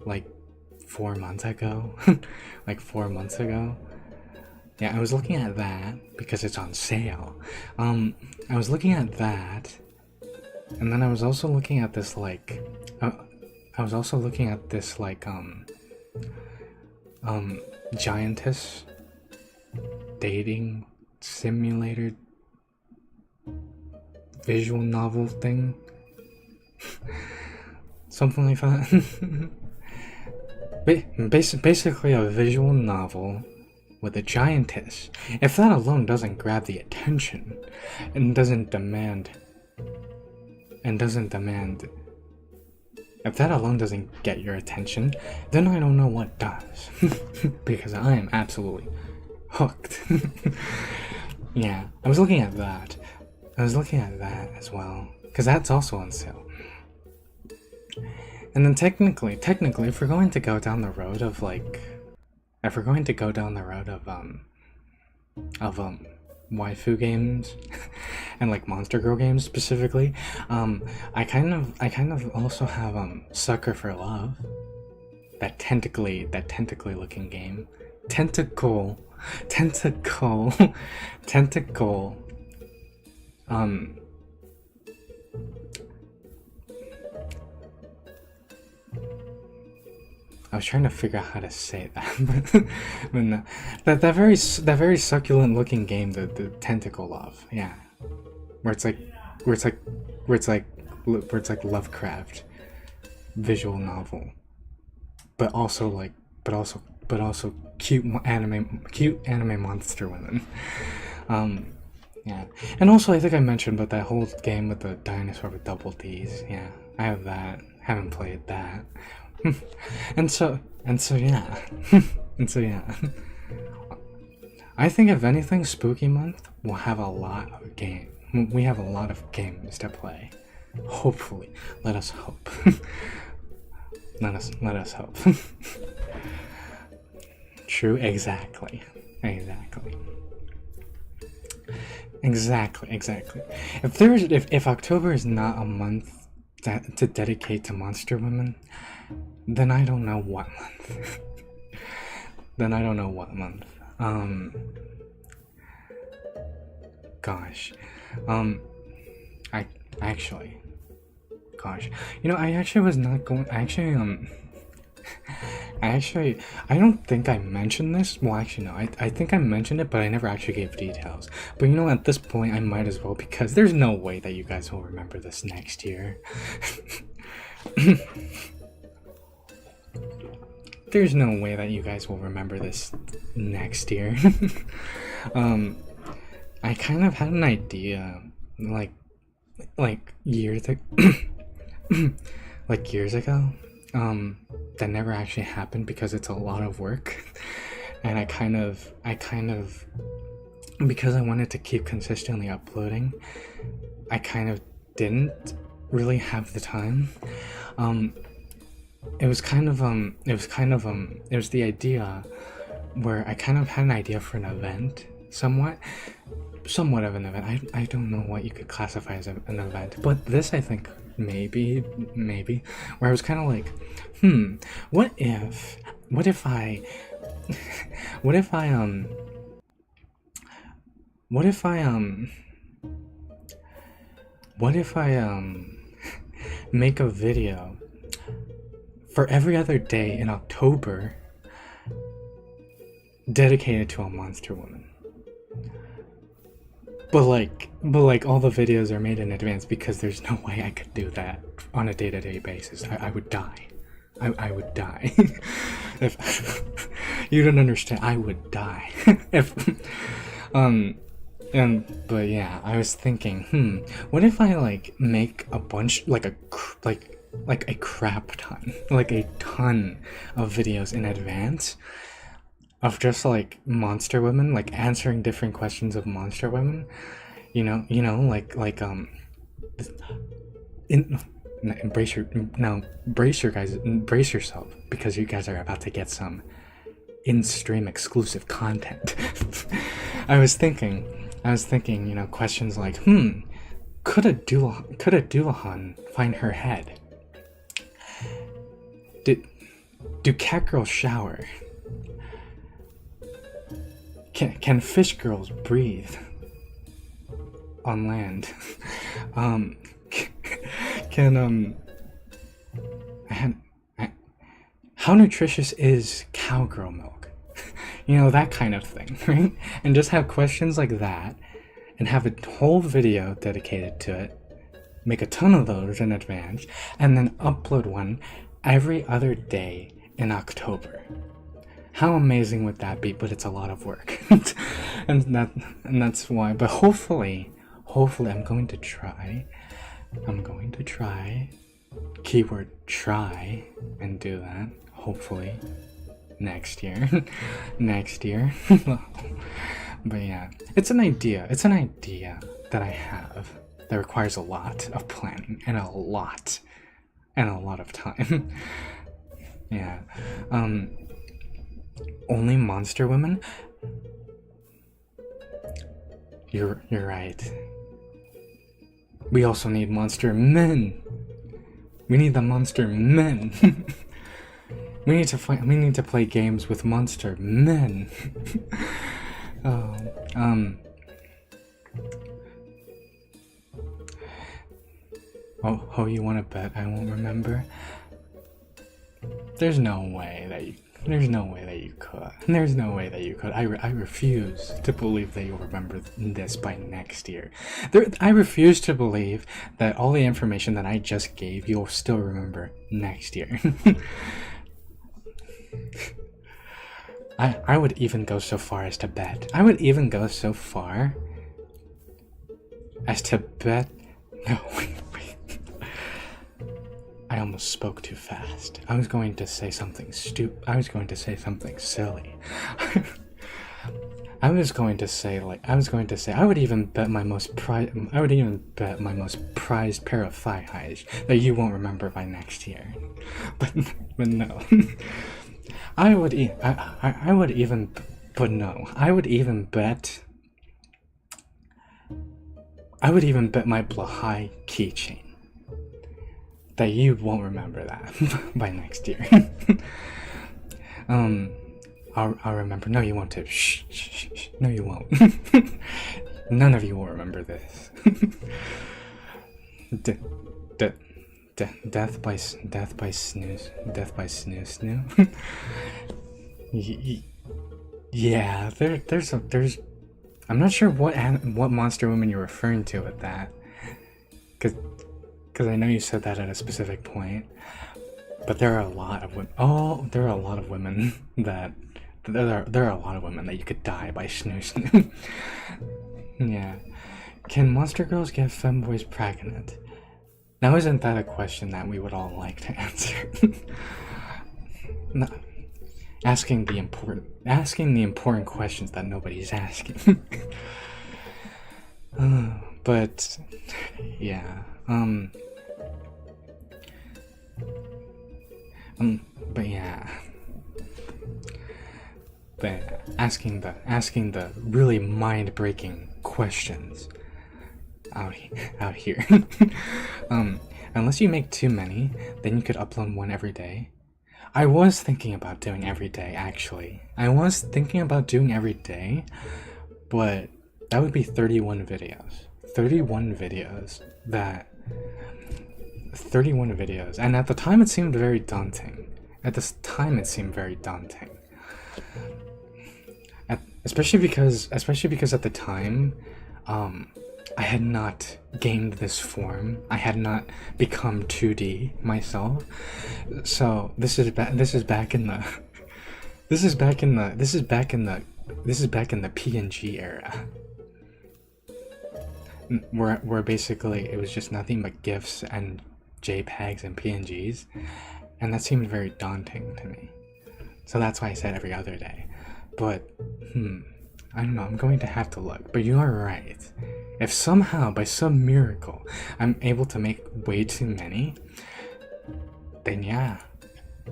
Speaker 1: like 4 months ago? Like 4 months ago? Yeah, I was looking at that because it's on sale. I was looking at that, And then I was also looking at this like, I was also looking at this like giantess dating simulator visual novel thing, something like that. Basically a visual novel with a giantess. If that alone doesn't grab the attention and doesn't demand, if that alone doesn't get your attention, then I don't know what does. Because I am absolutely hooked. Yeah, I was looking at that. As well, because that's also on sale. And then technically, if we're going to go down the road of like, waifu games and like monster girl games specifically, I kind of also have Sucker for Love, that tentacly looking game, tentacle. I was trying to figure out how to say that, but no. That very succulent looking game, the Tentacle Love, yeah, where it's like Lovecraft visual novel, but also cute anime monster women. Yeah, and also I think I mentioned about that whole game with the dinosaur with double D's. Yeah, I have that. Haven't played that. and so yeah. I think if anything, Spooky Month will have a lot of game. We have a lot of games to play. Hopefully, let us hope. let us hope. True, exactly. If October is not a month to dedicate to monster women, then I don't know what month. Gosh. I actually, gosh. I actually was not going. I don't think I mentioned this. Well, actually, no. I think I mentioned it, but I never actually gave details. But at this point, I might as well, because there's no way that you guys will remember this next year. There's no way that you guys will remember this next year. I kind of had an idea, like years ago, that never actually happened because it's a lot of work, and I kind of, because I wanted to keep consistently uploading, I kind of didn't really have the time. It was the idea where I kind of had an idea for an event, somewhat of an event. I don't know what you could classify as an event, but this, I think, maybe, where I was kind of like, what if I make a video for every other day in October dedicated to a monster woman. But all the videos are made in advance, because there's no way I could do that on a day-to-day basis. I would die. I would die. If you don't understand, I would die. But yeah, I was thinking, what if I make a bunch, a crap ton, a ton of videos in advance of just monster women, answering different questions of monster women, brace yourself, because you guys are about to get some in-stream exclusive content. I was thinking, questions like, could a Duahan find her head? Do catgirls shower? Can fish girls breathe on land? can I had I, how nutritious is cowgirl milk? You know, that kind of thing, right? And just have questions like that and have a whole video dedicated to it. Make a ton of those in advance and then upload one every other day in October. How amazing would that be? But it's a lot of work. and that's why. But hopefully I'm going to try. Keyword try and do that. Hopefully next year. But yeah, it's an idea that I have that requires a lot of planning and a lot of time. Yeah. Only monster women? You're right. We also need monster men. We need the monster men. We need to play games with monster men. Oh, you want to bet I won't remember? There's no way that you could. I refuse to believe that you'll remember this by next year. I refuse to believe that all the information that I just gave you'll still remember next year. I would even go so far as to bet. No, wait. I almost spoke too fast. I was going to say something silly. I was going to say I would even bet my most prized pair of thigh highs that you won't remember by next year. But no. I would even bet my Blahai keychain that you won't remember that by next year. I'll remember. No, you won't too. Shh. No, you won't. None of you will remember this. Death by snooze. Yeah, there's. I'm not sure what monster woman you're referring to with that, because I know you said that at a specific point. But there are a lot of women. Oh, there are a lot of women that you could die by snooze. Yeah. Can monster girls get femboys pregnant? Now, isn't that a question that we would all like to answer? No. Asking the important questions that nobody's asking. But yeah. But yeah. But asking the really mind-breaking questions out here. Unless you make too many, then you could upload one every day. I was thinking about doing every day, actually. But that would be 31 videos. 31 videos, and at the time it seemed very daunting. Especially because at the time, I had not gained this form. I had not become 2D myself. So this is back in the PNG era, where basically it was just nothing but GIFs and JPEGs and PNGs, and that seemed very daunting to me. So that's why I said every other day. But I don't know, I'm going to have to look. But you are right. If somehow, by some miracle, I'm able to make way too many, then yeah,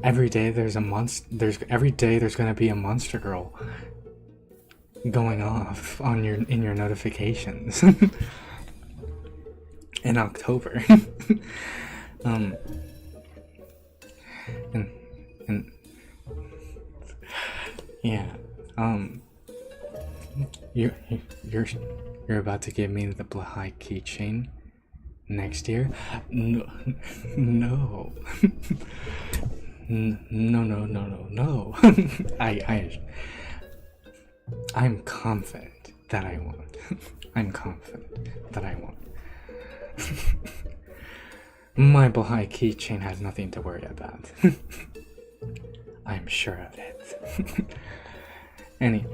Speaker 1: every day there's gonna be a monster girl going off in your notifications in October. And yeah, you're about to give me the Blahai keychain. next year? No, no, no. I'm confident that I won't. I'm confident that I won't. My Baha'i keychain has nothing to worry about. I'm sure of it. Anyway,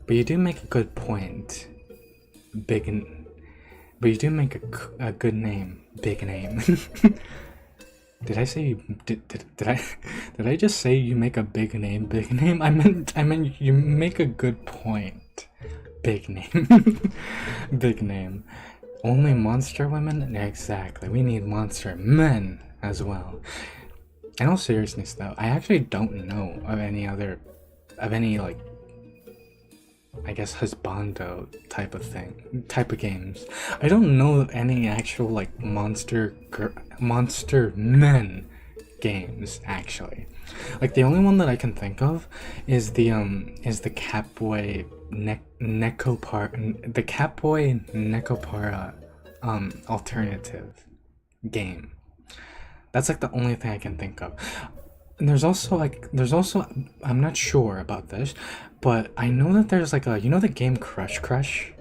Speaker 1: but you do make a good point. But you do make a good name, big name. Did I say you did I just say you make a big name, big name? I meant you make a good point, big name, big name. Only monster women? Exactly. We need monster men as well. In all seriousness, though, I actually don't know of any like, I guess, husbando type of games. I don't know of any actual like monster men games actually. Like the only one that I can think of is the Catboy Nekopara alternative game. That's like the only thing I can think of. And there's also I'm not sure about this, but I know that there's like the game Crush Crush.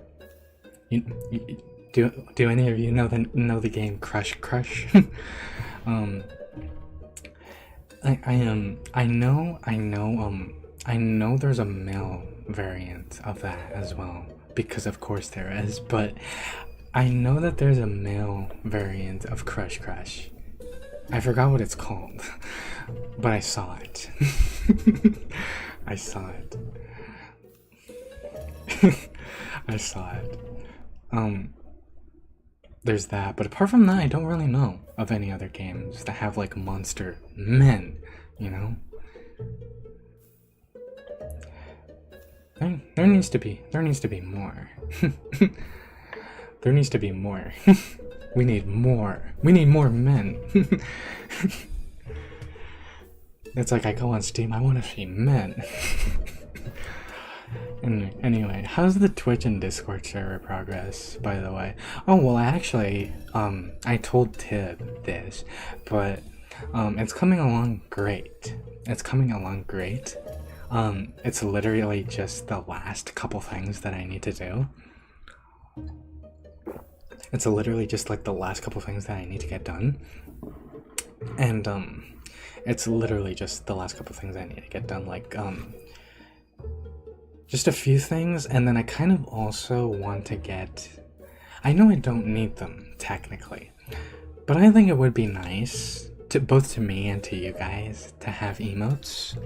Speaker 1: Do any of you know the game Crush Crush? I know there's a male variant of that as well, because of course there is, but I know that there's a male variant of Crush Crush. I forgot what it's called, but I saw it. I saw it. I saw it. There's that, but apart from that, I don't really know of any other games that have like monster men, you know? There needs to be more. There needs to be more. We need more. We need more men. It's like I go on Steam, I want to see men. Anyway, how's the Twitch and Discord server progress, by the way? Oh, well, actually, I told Tib this, but it's coming along great. It's coming along great. It's literally just the last couple things that I need to do. It's literally just like the last couple things that I need to get done. And it's literally just the last couple things I need to get done, like just a few things, and then I kind of also want to get, I know I don't need them technically, but I think it would be nice to both to me and to you guys to have emotes.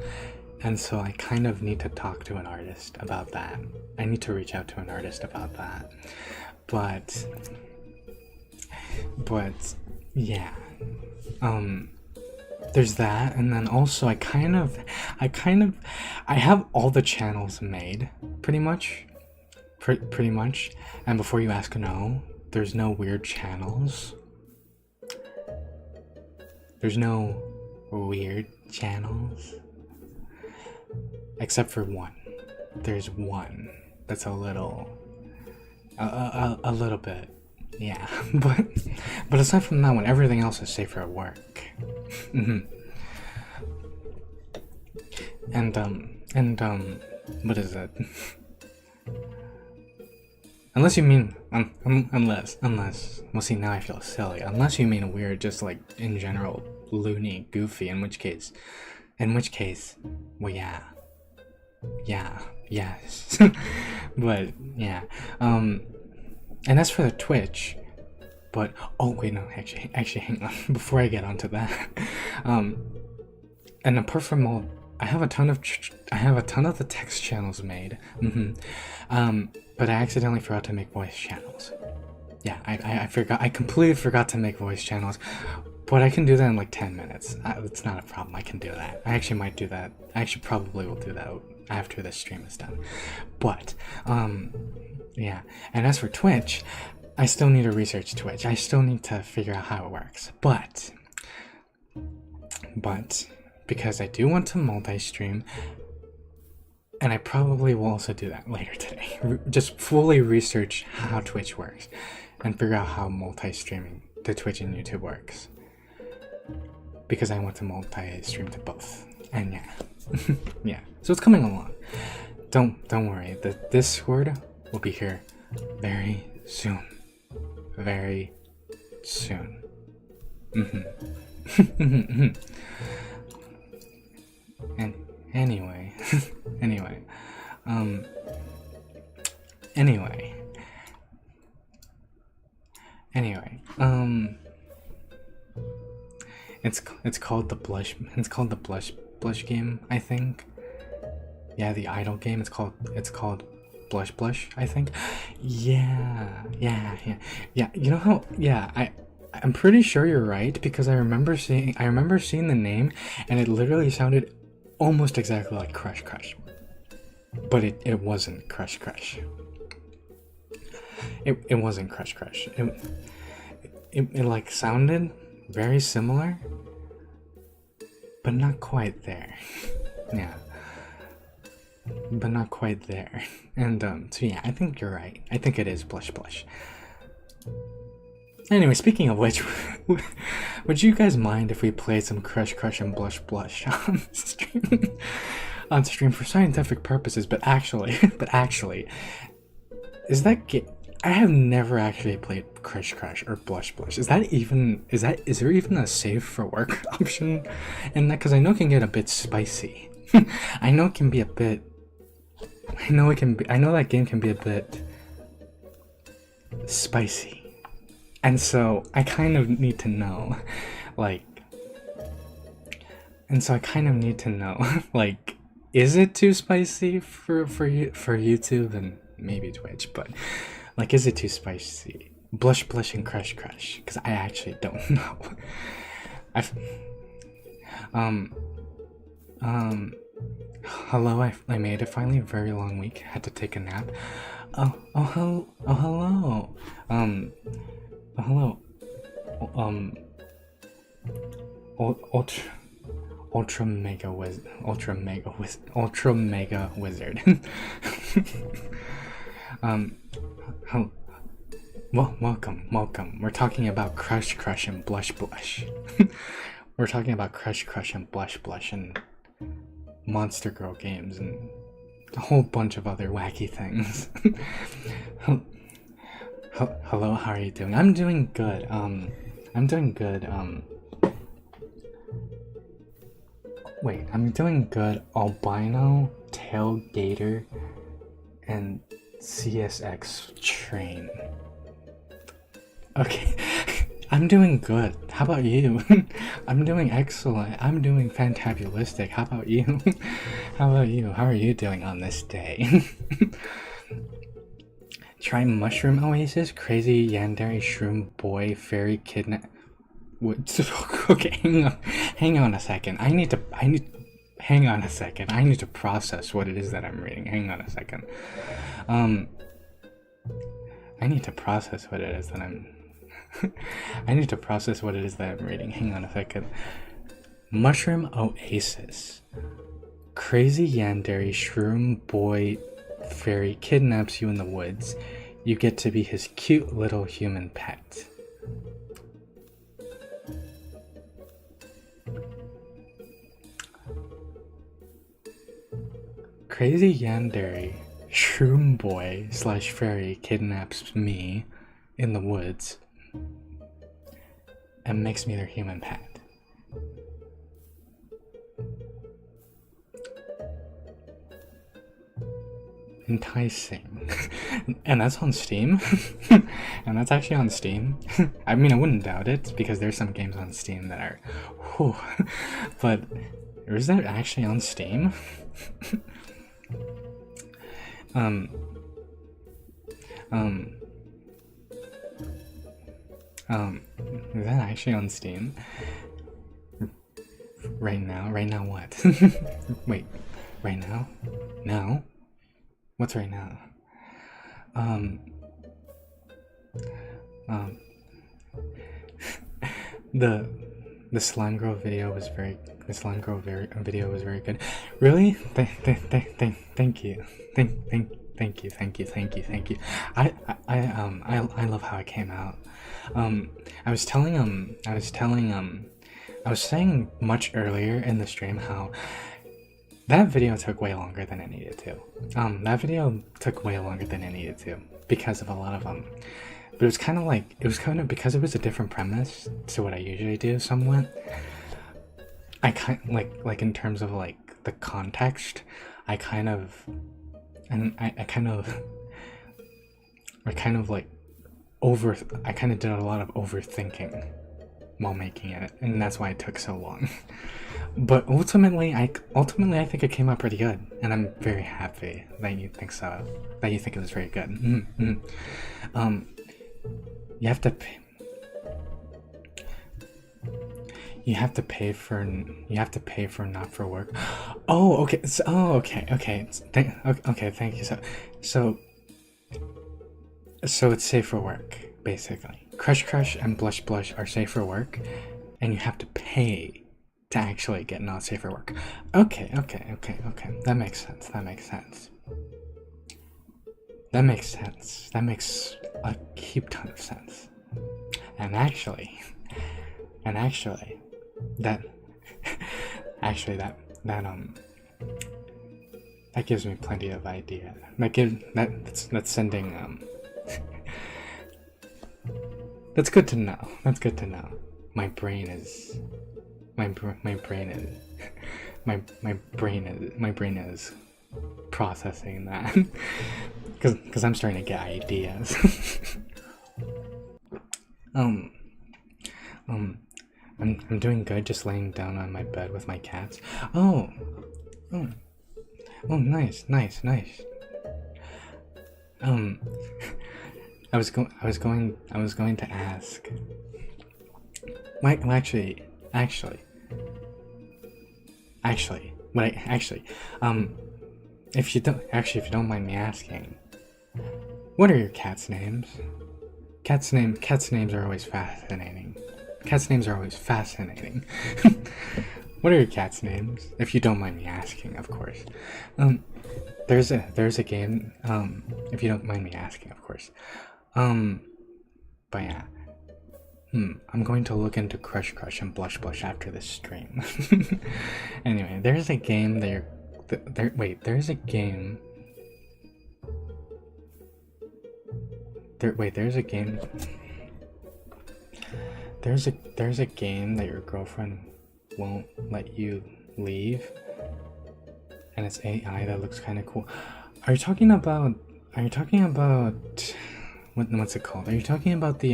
Speaker 1: And so I kind of need to talk to an artist about that. I need to reach out to an artist about that. But yeah, there's that, and then also I have all the channels made pretty much, and before you ask, no, there's no weird channels. There's no weird channels, except for one. There's one that's a little bit, yeah. but aside from that one, everything else is safer at work. And what is it? Unless you mean unless well, see, now I feel silly. Unless you mean weird, just like in general, loony, goofy. In which case, well, yeah, yes. But yeah, and as for the Twitch, but oh wait, no, actually hang on before I get onto that. And apart from all, I have a ton of the text channels made. But I accidentally forgot to make voice channels. Yeah, I completely forgot to make voice channels. But I can do that in like 10 minutes. It's not a problem. I can do that. I actually might do that. I actually probably will do that after this stream is done. But yeah. And as for Twitch, I still need to research Twitch. I still need to figure out how it works. But because I do want to multi-stream, And I probably will also do that later today. Just fully research how Twitch works and figure out how multi-streaming to Twitch and YouTube works. Because I want to multi-stream to both. And yeah. Yeah. So it's coming along. Don't worry. The Discord will be here very soon. Very soon. And anyway, anyway, it's called the blush game, I think. Yeah, the idol game. It's called blush, I think. Yeah. You know how? Yeah, I'm pretty sure you're right because I remember seeing the name and it literally sounded almost exactly like Crush, but it wasn't Crush. It wasn't Crush. It like sounded very similar, but not quite there. Yeah, but not quite there. And so yeah, I think you're right. I think it is blush. Anyway, speaking of which, would you guys mind if we played some Crush and Blush on stream? On stream for scientific purposes, but actually, is I have never actually played Crush or Blush. Is there even a save for work option in that? Because I know it can get a bit spicy. I know that game can be a bit spicy. And so I kind of need to know, like, is it too spicy for YouTube and maybe Twitch? But like, is it too spicy? Blush and Crush, because I actually don't know. Hello, I made it finally. A very long week. Had to take a nap. Hello. Hello. Ultra mega wizard. Welcome. We're talking about Crush and Blush. We're talking about Crush and Blush and Monster Girl games and a whole bunch of other wacky things. Hello, how are you doing? I'm doing good. I'm doing good. Wait, I'm doing good. Albino, Tailgater, and CSX Train. Okay, I'm doing good. How about you? I'm doing excellent. I'm doing fantabulistic. How about you? How are you doing on this day? Try Mushroom Oasis, Crazy Yandere Shroom Boy Fairy Kidnap. Okay, hang on a second. I need to process what it is that I'm reading. Hang on a second. I need to process what it is that I'm reading. Hang on a second. Mushroom Oasis. Crazy Yandere Shroom Boy Fairy kidnaps you in the woods. You get to be his cute little human pet. Crazy Yandere Shroom Boy / Fairy kidnaps me in the woods and makes me their human pet. Enticing. And that's on Steam. And that's actually on Steam. I mean, I wouldn't doubt it because there's some games on Steam that are whew. But is that actually on Steam? Is that actually on Steam? Right now what? Wait, right now? No? What's right now? the the slime girl video was video was very good. Really? Thank you. Thank you. I love how it came out. I was saying much earlier in the stream how that video took way longer than it needed to. That video took way longer than it needed to because of a lot of but it was kind of because it was a different premise to what I usually do somewhat. I kind like in terms of like the context, I kind of did a lot of overthinking while making it, and that's why it took so long. But ultimately I think it came out pretty good, and I'm very happy that you think so. That you think it was very good. You have to pay. You have to pay for not for work. Oh, okay. Okay. Okay. Thank you. So it's safe for work, basically. Crush and Blush are safe for work, and you have to pay to actually get not safe for work. Okay. That makes sense. That makes a heap ton of sense. And actually, that gives me plenty of idea. That's sending that's good to know. My brain is processing that because I'm starting to get ideas. I'm doing good, just laying down on my bed with my cats. Oh, nice. I was going to ask. If you don't mind me asking, what are your cats' names? Cats' names are always fascinating. What are your cats' names? If you don't mind me asking, of course. There's a game. If you don't mind me asking, of course. But yeah. I'm going to look into Crush and Blush after this stream. Anyway, there's a game that there's a game. There's a game that your girlfriend won't let you leave, and it's AI that looks kind of cool. Are you talking about what's it called? Are you talking about the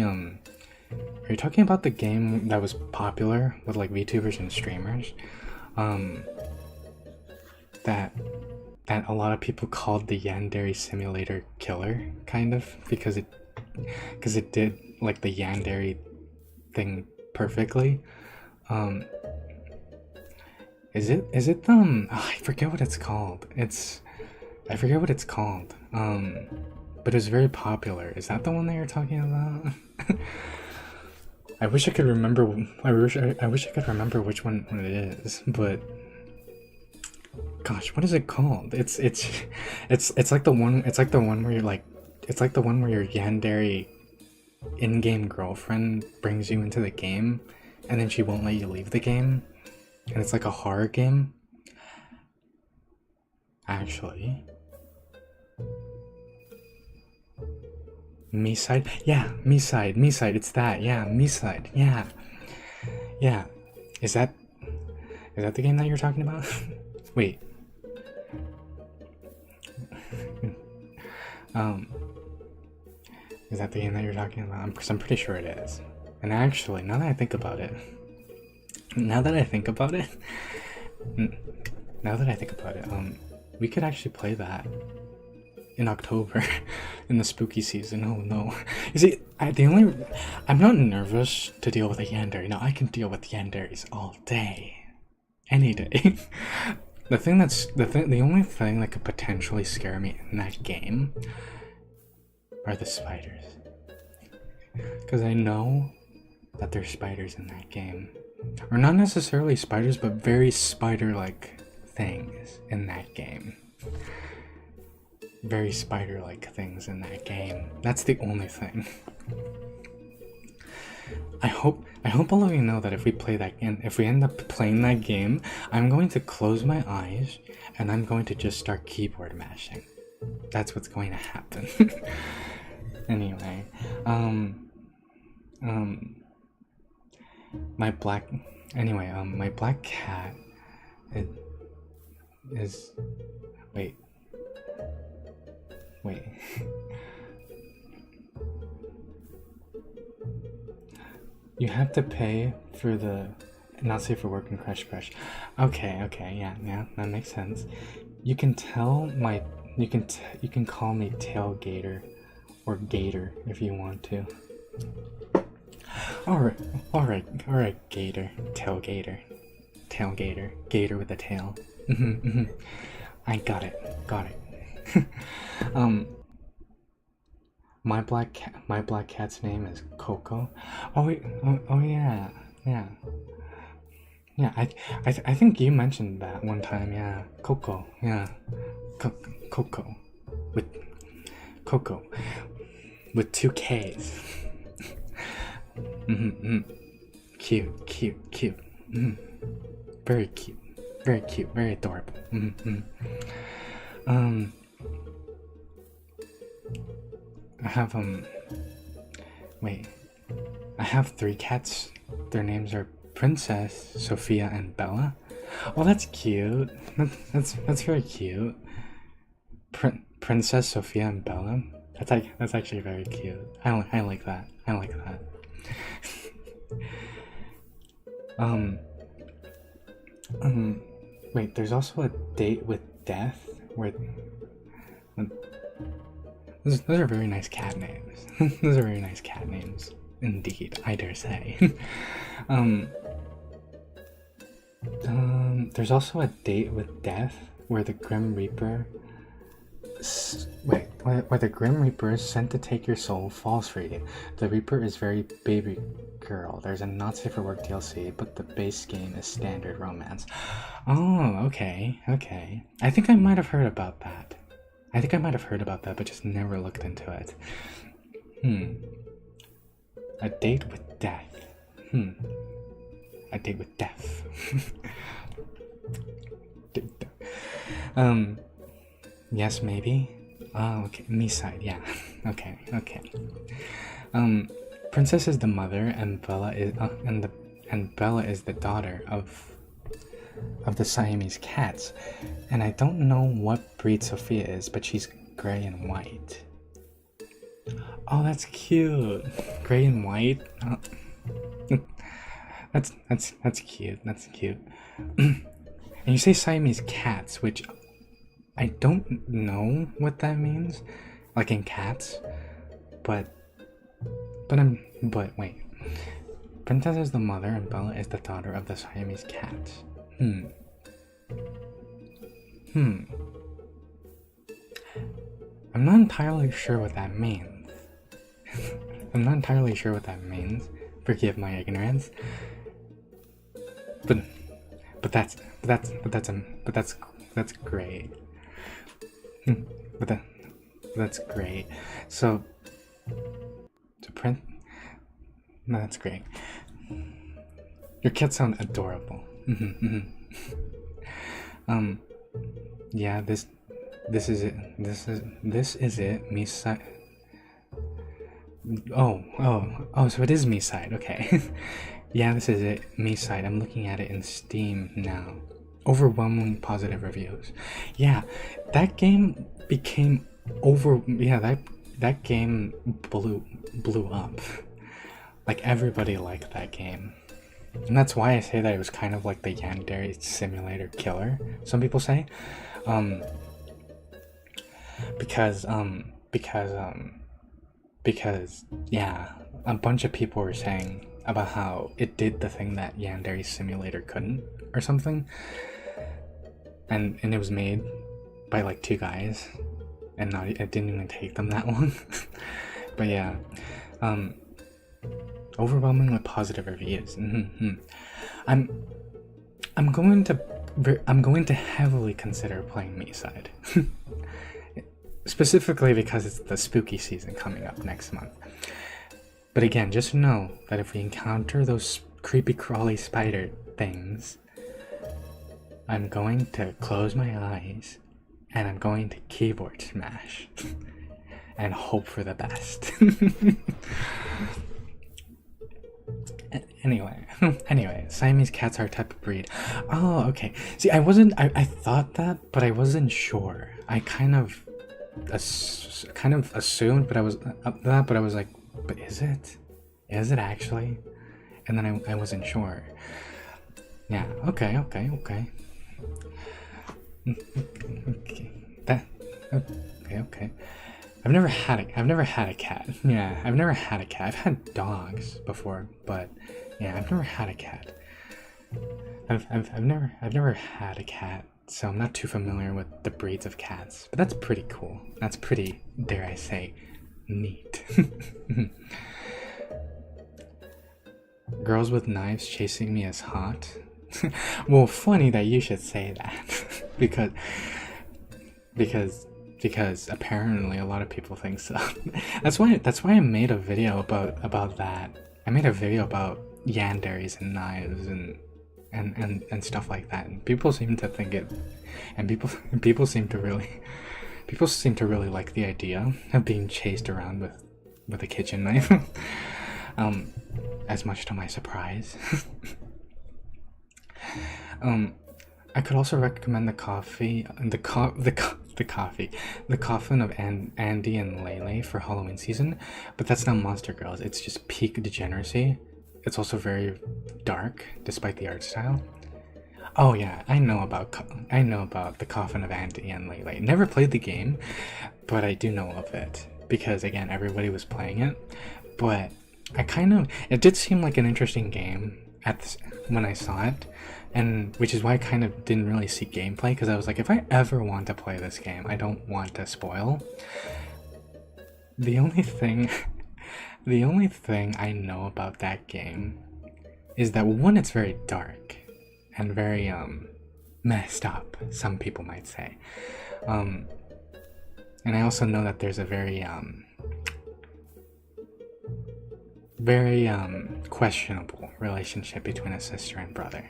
Speaker 1: game that was popular with like VTubers and streamers? That a lot of people called the Yandere Simulator killer, kind of, because it did like the Yandere thing perfectly. Is it I forget what it's called. But it's very popular. Is that the one that you're talking about? I wish I could remember which one it is, but gosh, what is it called? It's like the one where you're like, it's like the one where your Yandere in-game girlfriend brings you into the game and then she won't let you leave the game, and it's like a horror game. Actually, Me-side? Yeah, Me-side, it's that, yeah, Me-side, yeah. Is that the game that you're talking about? Wait. Is that the game that you're talking about? I'm pretty sure it is. And actually, now that I think about it, we could actually play that in October, in the spooky season. Oh no. You see, I'm not nervous to deal with a Yandere. No, I can deal with Yanderes all day. Any day. The only thing that could potentially scare me in that game are the spiders. Because I know that there's spiders in that game. or not necessarily spiders, but very spider-like things in that game. Very spider-like things in that game. That's the only thing. I hope all of you know that if we play that game, if we end up playing that game, I'm going to close my eyes and I'm going to just start keyboard mashing. That's what's going to happen. Anyway, my black cat is wait. You have to pay for the not safe for work and crush. Okay, yeah, that makes sense. You can tell my you can call me Tailgater or Gator if you want to. Alright, Gator, Tailgater, Gator with a tail. I got it. My black cat's name is Coco. Oh yeah. I think you mentioned that one time. Yeah, Coco. Yeah, Coco with 2 K's. Cute. Very cute, very adorable. I have 3 cats. Their names are Princess, Sophia, and Bella. Oh, that's cute. That's very cute. Princess, Sophia, and Bella. That's actually very cute. I like that. Wait, there's also a date with death where those are very nice cat names. Those are very nice cat names indeed, I dare say. There's also a date with death where the Grim Reaper where the Grim Reaper is sent to take your soul falls for you. The Reaper is very baby girl. There's a not safe for work DLC, but the base game is standard romance. Oh, okay. I think I might have heard about that. But just never looked into it. A date with death. A date with death. Yes, maybe. Oh, okay. Me side, yeah. Okay. Princess is the mother, and Bella is Bella is the daughter of the Siamese cats. And I don't know what breed Sophia is, but she's gray and white. Oh, that's cute. Gray and white. Oh. That's cute. And you say Siamese cats, which I don't know what that means, like in cats, but wait. Princess is the mother and Bella is the daughter of the Siamese cats. I'm not entirely sure what that means. Forgive my ignorance. But that's great. That's great. So print. No, that's great. Your cats sound adorable. Yeah. This is it. This is it. Me side. Oh. So it is me side. Okay. Yeah, this is it. Me side. I'm looking at it in Steam now. Overwhelming positive reviews. Yeah, that game became that game blew up. Like, everybody liked that game. And that's why I say that it was kind of like the Yandere Simulator killer, some people say. Because yeah, a bunch of people were saying about how it did the thing that Yandere Simulator couldn't, or something. And it was made by like 2 guys, and it didn't even take them that long. But yeah, overwhelmingly positive reviews. I'm I'm going to I'm going to heavily consider playing me side. Specifically because it's the spooky season coming up next month. But again, just know that if we encounter those creepy crawly spider things, I'm going to close my eyes and I'm going to keyboard smash and hope for the best. Anyway, Siamese cats are a type of breed. Oh, okay. See, I thought that, but I wasn't sure. I kind of assumed, but I was like, but is it? Is it actually? And then I wasn't sure. Yeah. Okay. Okay. That. Okay. I've never had a cat. Yeah, I've never had a cat. I've had dogs before, but yeah, I've never had a cat. I've never had a cat, so I'm not too familiar with the breeds of cats. But that's pretty cool. That's pretty, dare I say, neat. Girls with knives chasing me is hot. Well, funny that you should say that, because apparently a lot of people think so. That's why I made a video about that. I made a video about yanderes and knives and stuff like that, and people seem to think it, and people seem to really like the idea of being chased around with a kitchen knife. As much to my surprise. I could also recommend the coffin of Andy and Lele for Halloween season, but that's not Monster Girls. It's just peak degeneracy. It's also very dark, despite the art style. Oh yeah, I know about the Coffin of Andy and Lele. Never played the game, but I do know of it because again, everybody was playing it. But it did seem like an interesting game when I saw it, and which is why I kind of didn't really see gameplay, because I was like, if I ever want to play this game, I don't want to spoil. The only thing I know about that game is that one, it's very dark and very messed up, some people might say, and I also know that there's a very questionable relationship between a sister and brother.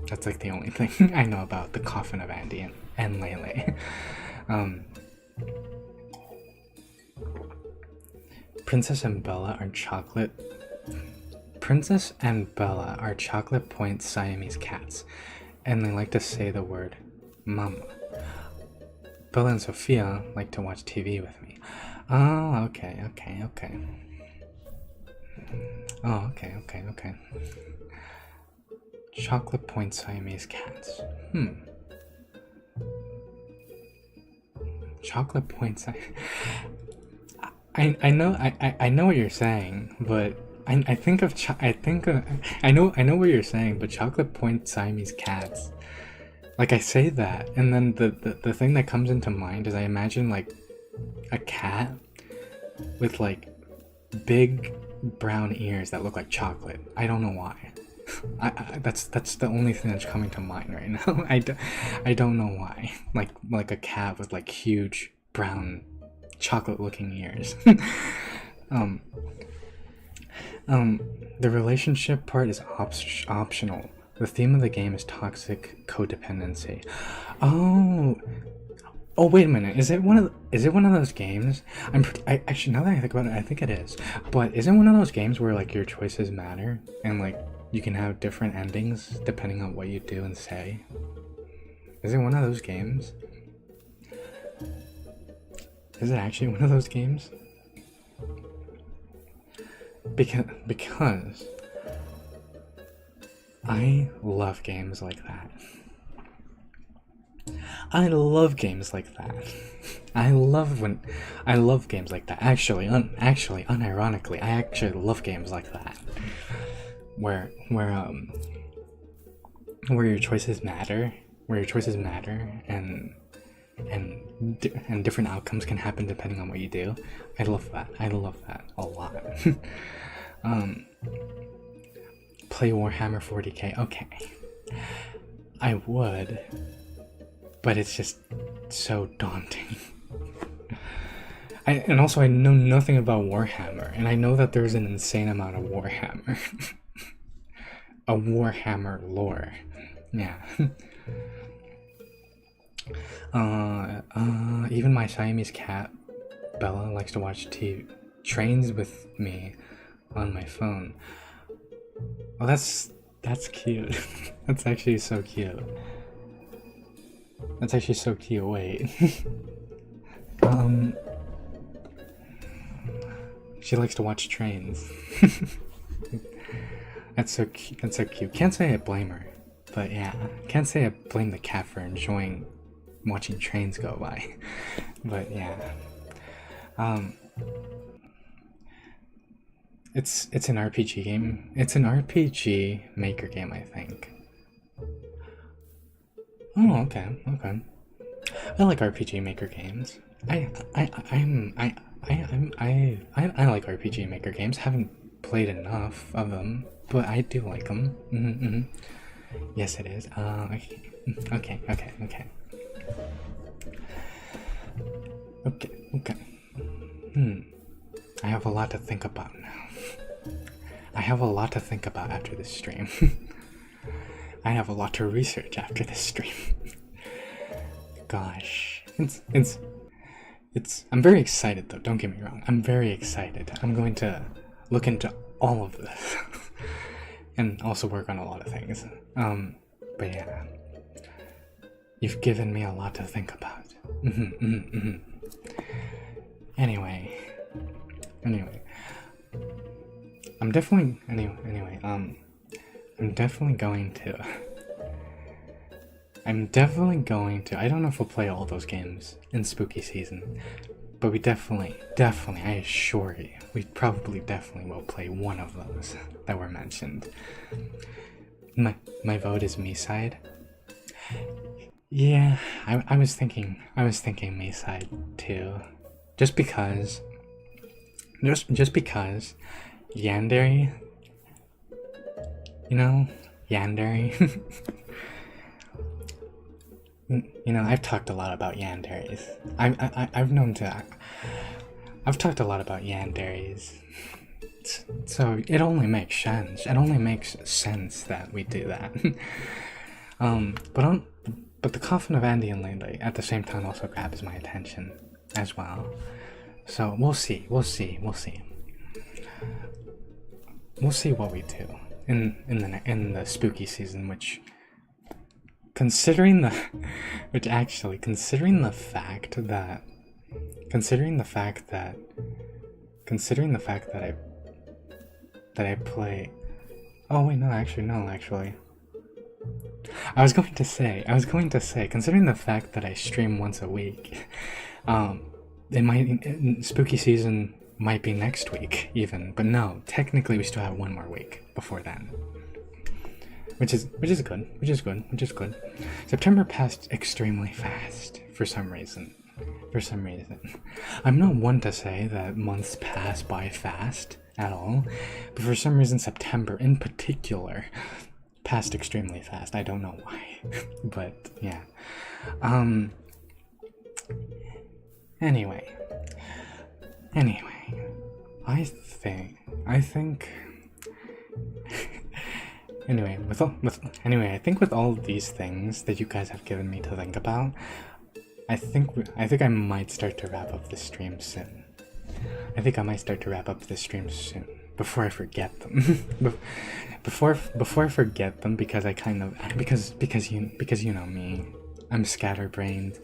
Speaker 1: That's like the only thing I know about the Coffin of Andy and Lele. Princess and Bella are chocolate point Siamese cats, and they like to say the word mama. Bella and Sophia like to watch TV with me. Oh, okay. Oh, okay. Chocolate point Siamese cats. Chocolate point I know what you're saying, but I know what you're saying, but chocolate point Siamese cats. Like, I say that, and then the thing that comes into mind is I imagine like a cat with like big brown ears that look like chocolate. I don't know why. That's the only thing that's coming to mind right now. I don't know why. Like a cat with like huge brown chocolate looking ears. The relationship part is optional. The theme of the game is toxic codependency. Oh, wait a minute. Is it one of those games? Actually, now that I think about it, I think it is. But is it one of those games where like your choices matter and like you can have different endings depending on what you do and say? Is it one of those games? Is it actually one of those games? Because I love games like that. I love games like that. I love games like that. Actually, unironically, I actually love games like that, where your choices matter, and different outcomes can happen depending on what you do. I love that a lot. play Warhammer 40k. Okay. I would, but it's just so daunting. And also I know nothing about Warhammer, and I know that there's an insane amount of Warhammer. A Warhammer lore. Yeah. Even my Siamese cat, Bella, likes to watch trains with me on my phone. Oh, that's cute. That's actually so cute. That's actually so cute. Wait. She likes to watch trains. That's so cute. That's so cute. Can't say I blame her, but yeah, can't say I blame the cat for enjoying watching trains go by. But yeah, it's an RPG game. It's an RPG maker game, I think. Oh, okay, okay. I like RPG maker games. I like RPG maker games. Haven't played enough of them, but I do like them. Yes, it is. Okay. I have a lot to think about now. I have a lot to think about after this stream. I have a lot to research after this stream. Gosh, I'm very excited though, don't get me wrong. I'm very excited. I'm going to look into all of this. And also work on a lot of things. But yeah. You've given me a lot to think about. Anyway. I'm definitely going to I don't know if we'll play all those games in spooky season, but we definitely, I assure you, we probably definitely will play one of those that were mentioned. My vote is me side. Yeah, I was thinking me side too. Just because Yandere, Yandere. I've talked a lot about yanderes. I've talked a lot about yanderes. So it only makes sense. It only makes sense that we do that. But the coffin of Andy and Lele at the same time also grabs my attention as well. So we'll see what we do in the spooky season, considering the fact that I play. Oh wait, no, actually. I was going to say, considering the fact that I stream once a week, spooky season might be next week even, but no, technically we still have one more week before then. Which is good. September passed extremely fast for some reason. I'm not one to say that months pass by fast at all, but for some reason September in particular passed extremely fast. I don't know why. But yeah. Anyway. I think Anyway, I think with all these things that you guys have given me to think about, I think I might start to wrap up the stream soon. Before I forget them. before I forget them, because I kind of because you know me, I'm scatterbrained.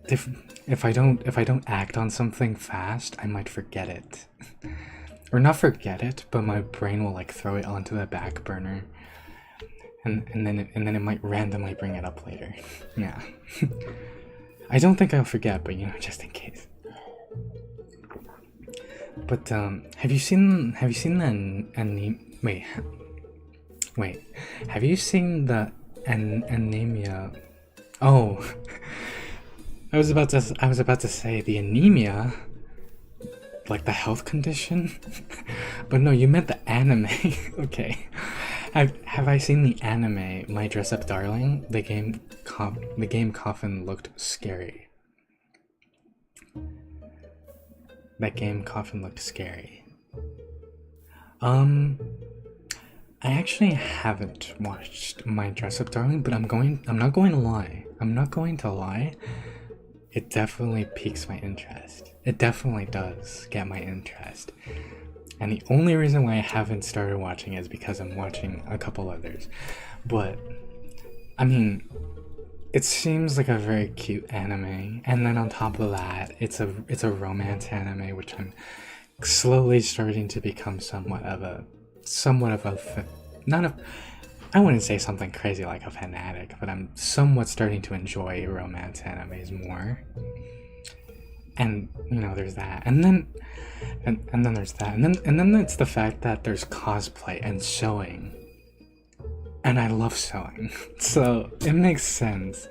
Speaker 1: If I don't act on something fast, I might forget it. Or not forget it, but my brain will throw it onto the back burner, and then it might randomly bring it up later. Yeah. I don't think I'll forget, but just in case. But have you seen the wait, have you seen the anemia? Oh, I was about to say the anemia like the health condition? But no, you meant the anime. Okay. Have I seen the anime My Dress Up Darling? The game Coffin looked scary. That game Coffin looked scary. I actually haven't watched My Dress Up Darling, but I'm not going to lie. I'm not going to lie. It definitely piques my interest. It definitely does get my interest. And the only reason why I haven't started watching is because I'm watching a couple others. But I mean, it seems like a very cute anime, and then on top of that, it's a romance anime, which I'm slowly starting to become somewhat of a I wouldn't say something crazy like a fanatic, but I'm somewhat starting to enjoy romance animes more. And there's that, and then there's that, and then it's the fact that there's cosplay and sewing, and I love sewing, so it makes sense.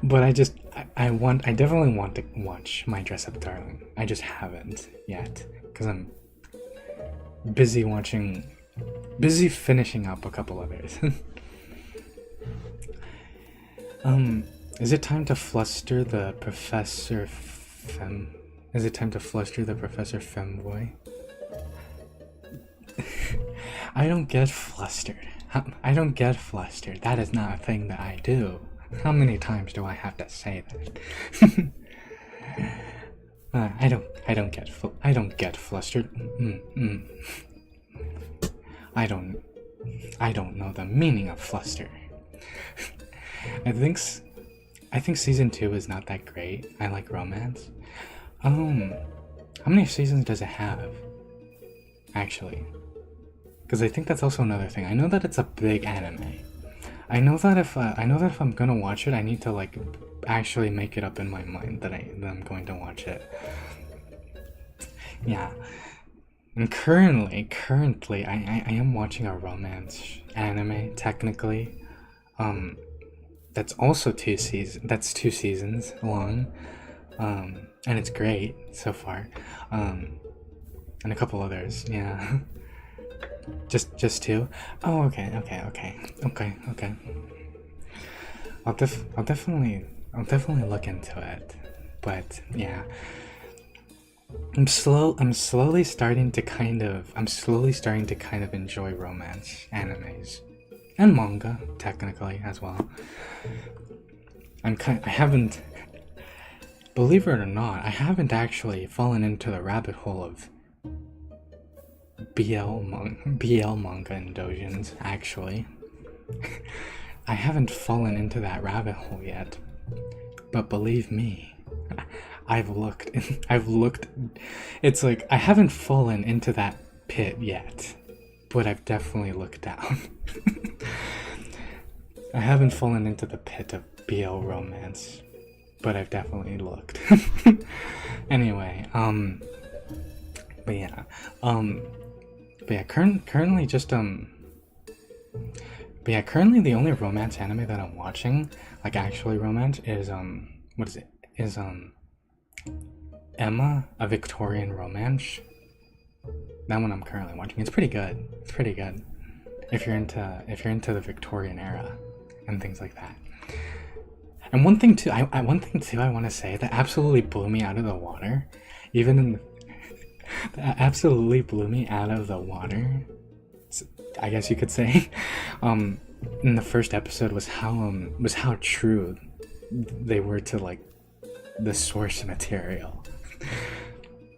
Speaker 1: But I definitely want to watch My Dress Up Darling. I just haven't yet because I'm busy finishing up a couple others. Is it time to fluster the Professor Fem? Is it time to fluster the Professor Femboy? I don't get flustered. I don't get flustered. That is not a thing that I do. How many times do I have to say that? I don't get flustered. I don't know the meaning of fluster. I think season 2 is not that great. I like romance. How many seasons does it have? Actually, because I think that's also another thing. I know that it's a big anime. I know that if I'm gonna watch it, I need to like actually make it up in my mind that I'm going to watch it. Yeah. And currently, I am watching a romance anime, technically. That's also 2 seasons long. And it's great so far. And a couple others, yeah. just 2? Oh, okay. I'll definitely look into it. But yeah. I'm slowly starting to kind of enjoy romance animes and manga technically as well. I haven't, believe it or not, I haven't actually fallen into the rabbit hole of BL manga and doujins actually. I haven't fallen into that rabbit hole yet. But believe me, I've looked. It's like I haven't fallen into that pit yet, but I've definitely looked down. I haven't fallen into the pit of BL romance, but I've definitely looked. Anyway, currently the only romance anime that I'm watching, like actually romance, is what is it? Is Emma, a Victorian romance. That one I'm currently watching. It's pretty good. If you're into the Victorian era and things like that. And one thing too I want to say that absolutely blew me out of the water, that absolutely blew me out of the water, I guess you could say, in the first episode was how true they were to like the source material.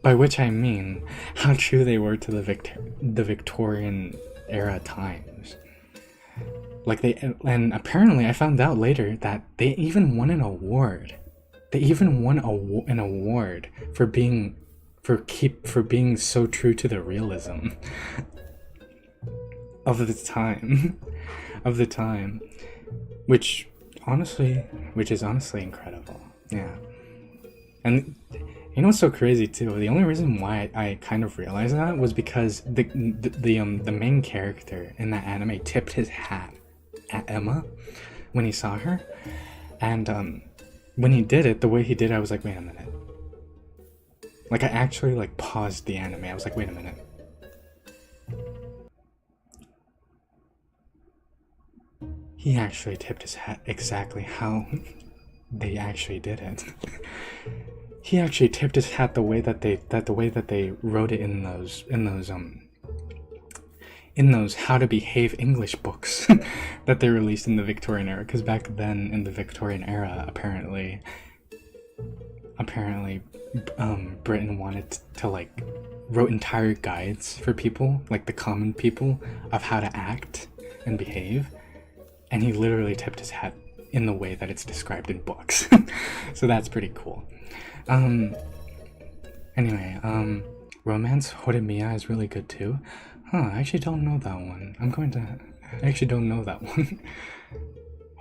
Speaker 1: By which I mean how true they were to the Victorian era times. Like and apparently I found out later that they even won an award. They even won an award for being so true to the realism of the time, which is honestly incredible. Yeah. And you know what's so crazy too? The only reason why I kind of realized that was because the main character in that anime tipped his hat at Emma when he saw her, and when he did it, the way he did it, I was like, wait a minute, Like, I actually, like, paused the anime. I was like, wait a minute. He actually tipped his hat exactly how they actually did it. He actually tipped his hat the way that they wrote it in those how to behave English books that they released in the Victorian era. Because back then in the Victorian era, apparently, Britain wanted to like wrote entire guides for people, like the common people, of how to act and behave, and he literally tipped his hat in the way that it's described in books. So that's pretty cool. Anyway, romance Horimiya is really good too. I actually don't know that one. I actually don't know that one.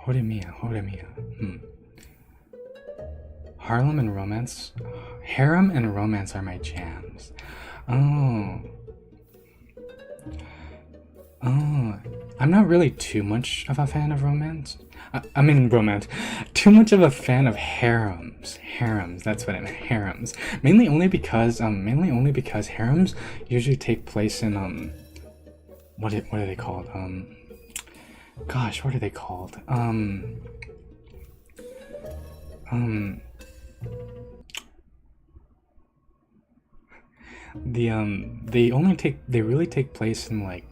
Speaker 1: Horimiya. Harem and romance are my jams. Oh, I'm not really too much of a fan of romance. Too much of a fan of harems. That's what I meant. Harems. Mainly only because harems usually take place in what are they called? Gosh, what are they called? They really take place in like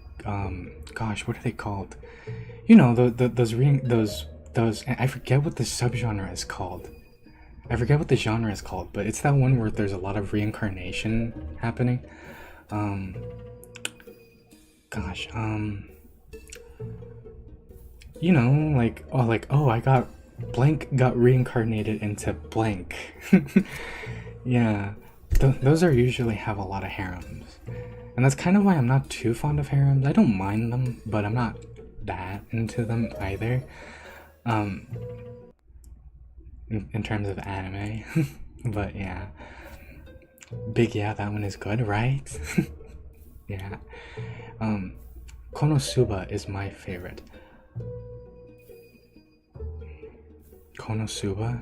Speaker 1: gosh, what are they called? You know, those I forget what the subgenre is called. I forget what the genre is called, but it's that one where there's a lot of reincarnation happening. Gosh, you know, like I got blank got reincarnated into blank. Yeah, those are usually have a lot of harems, and that's kind of why I'm not too fond of harems. I don't mind them, but I'm not that into them either. In terms of anime, but yeah, that one is good, right? Yeah. Konosuba is my favorite. Konosuba.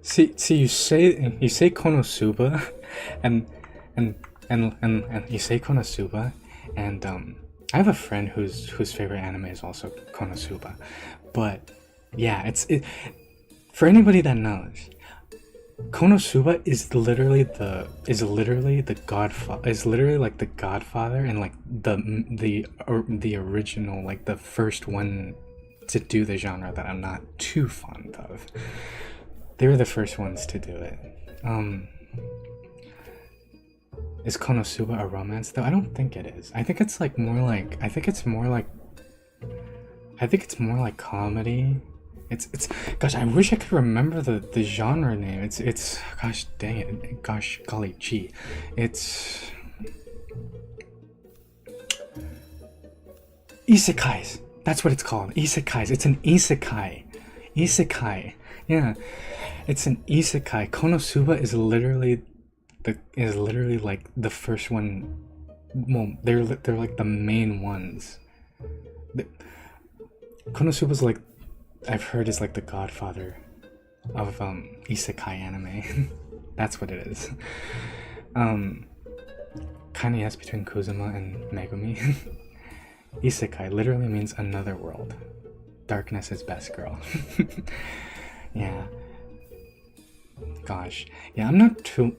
Speaker 1: See, you say Konosuba, and you say Konosuba, and I have a friend whose favorite anime is also Konosuba, but yeah, for anybody that knows, Konosuba is literally the godfather, is literally like the godfather and like the original, like the first one to do the genre that I'm not too fond of. They were the first ones to do it. Is Konosuba a romance though? I don't think it is. I think it's more like comedy. It's gosh, I wish I could remember the genre name. It's gosh dang it. Gosh golly gee. It's Isekais. That's what it's called. Isekais. It's an isekai. Isekai. Yeah. It's an isekai. Konosuba is literally like the first one. Well, they're like the main ones. Konosuba's like, I've heard, is like the godfather of isekai anime. That's what it is. Kinda yes, between Kuzuma and Megumi. Isekai literally means another world. Darkness is best girl. Yeah. Gosh. Yeah, I'm not too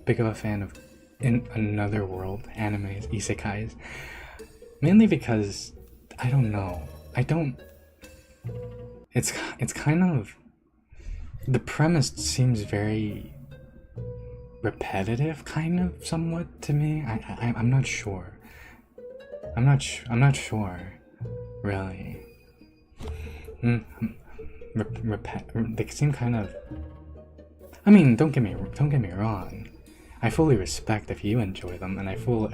Speaker 1: big of a fan of in another world animes, isekais. Mainly because I don't know. It's kind of, the premise seems very repetitive, kind of, somewhat to me. I'm not sure. I'm not sure, really. They seem kind of. I mean, don't get me wrong. I fully respect if you enjoy them, and I fully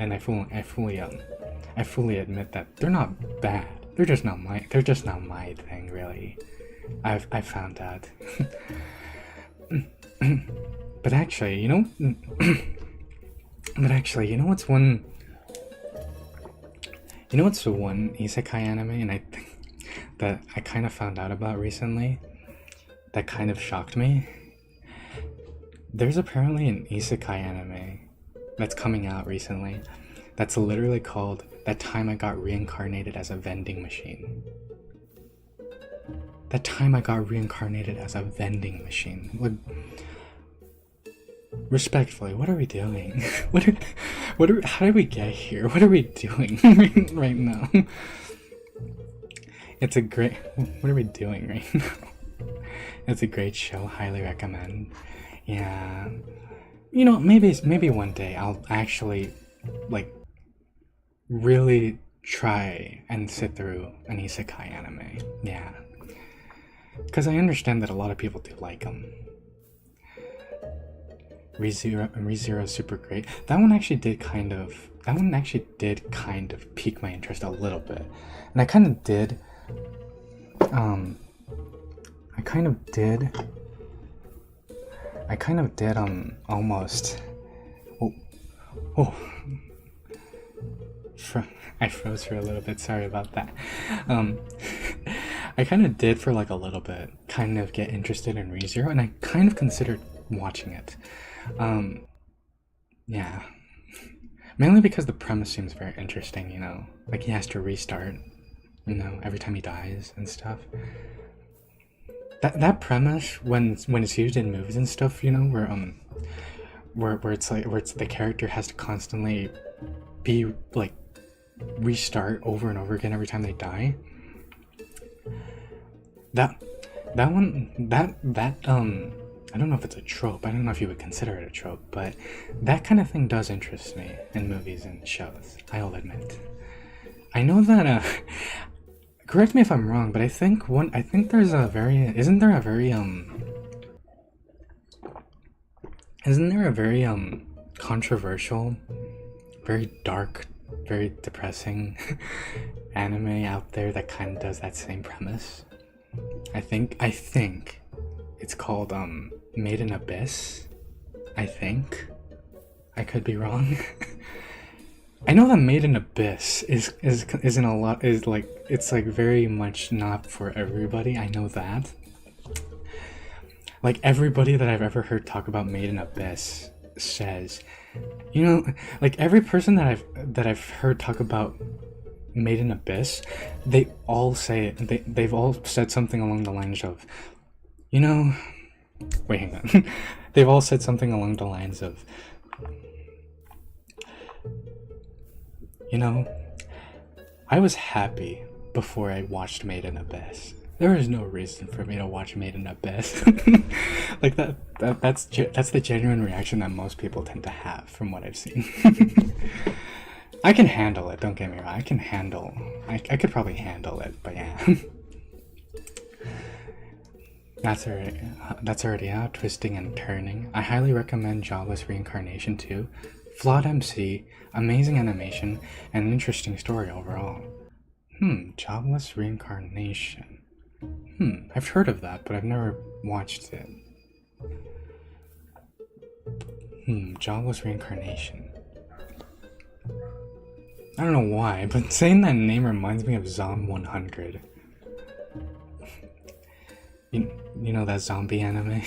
Speaker 1: admit that they're not bad. They're just not my thing, really. I found out. But actually, you know what's one isekai anime, and I think that I kind of found out about recently that kind of shocked me. There's apparently an isekai anime that's coming out recently that's literally called That Time I Got Reincarnated as a Vending Machine. That time I got reincarnated as a vending machine. Like, respectfully, what are we doing? How did we get here? What are we doing right now? It's a great, what are we doing right now? It's a great show, highly recommend. Yeah, you know, maybe one day I'll actually, like, really try and sit through an isekai anime. Yeah, because I understand that a lot of people do like them. ReZero is super great. That one actually did kind of pique my interest a little bit. And I kind of did almost I froze for a little bit, sorry about that. I kind of did for like a little bit kind of get interested in ReZero, and I kind of considered watching it. Yeah. Mainly because the premise seems very interesting, you know? Like he has to restart, you know, every time he dies and stuff. That premise, when it's used in movies and stuff, you know, where it's the character has to constantly be like restart over and over again every time they die. That I don't know if it's a trope. I don't know if you would consider it a trope, but that kind of thing does interest me in movies and shows, I'll admit. I know that correct me if I'm wrong, but I think there's a very isn't there a very controversial, very dark, very depressing anime out there that kind of does that same premise? I think it's called Made in Abyss. I think. I could be wrong. I know that Made in Abyss isn't a lot, is like, it's like very much not for everybody. I know that. Like everybody that I've ever heard talk about Made in Abyss says, you know, like every person that I've heard talk about Made in Abyss, they all say they've all said something along the lines of, you know, wait, hang on. They've all said something along the lines of, you know, I was happy before I watched Made in Abyss. There is no reason for me to watch Made in Abyss. Like that's the genuine reaction that most people tend to have from what I've seen. I can handle it, don't get me wrong. I could probably handle it, but yeah. That's already out, twisting and turning. I highly recommend Jobless Reincarnation 2. Flawed MC, amazing animation, and an interesting story overall. Jobless Reincarnation. I've heard of that, but I've never watched it. Jobless Reincarnation. I don't know why, but saying that name reminds me of Zom 100. You know that zombie anime?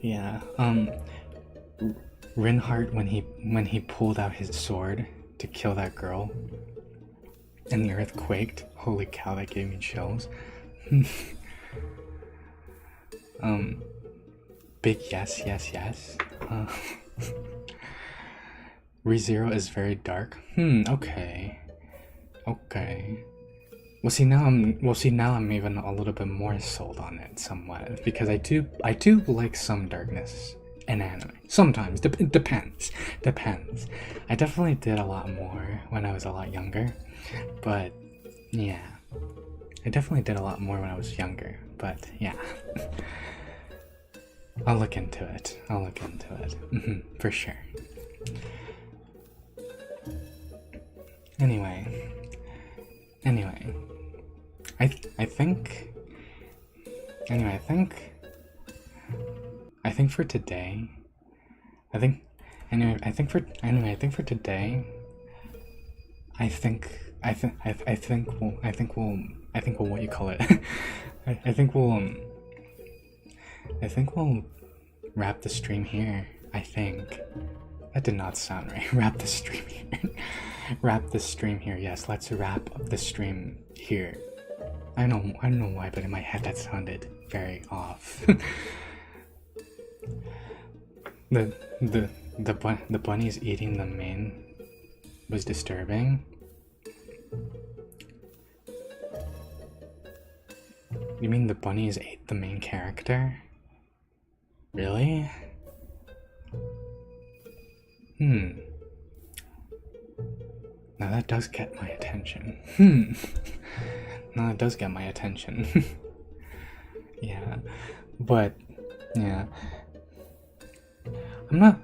Speaker 1: Yeah. Reinhardt, when he pulled out his sword to kill that girl and the earth quaked. Holy cow, that gave me chills. Big yes. ReZero is very dark. Okay. Well, see now I'm even a little bit more sold on it somewhat, because I do like some darkness in anime. Sometimes it depends. I definitely did a lot more when I was a lot younger, but yeah, I definitely did a lot more when I was younger. But yeah, I'll look into it. For sure. Anyway, I think for today, I think I think we'll what you call it. I think we'll wrap the stream here. I think that did not sound right. Wrap the stream here. Wrap the stream here. Yes, let's wrap up the stream here. I don't know why, but in my head that sounded very off. the bunnies eating the main was disturbing. You mean the bunnies ate the main character? Really? Now that does get my attention. Now that does get my attention. Yeah. But yeah. I'm not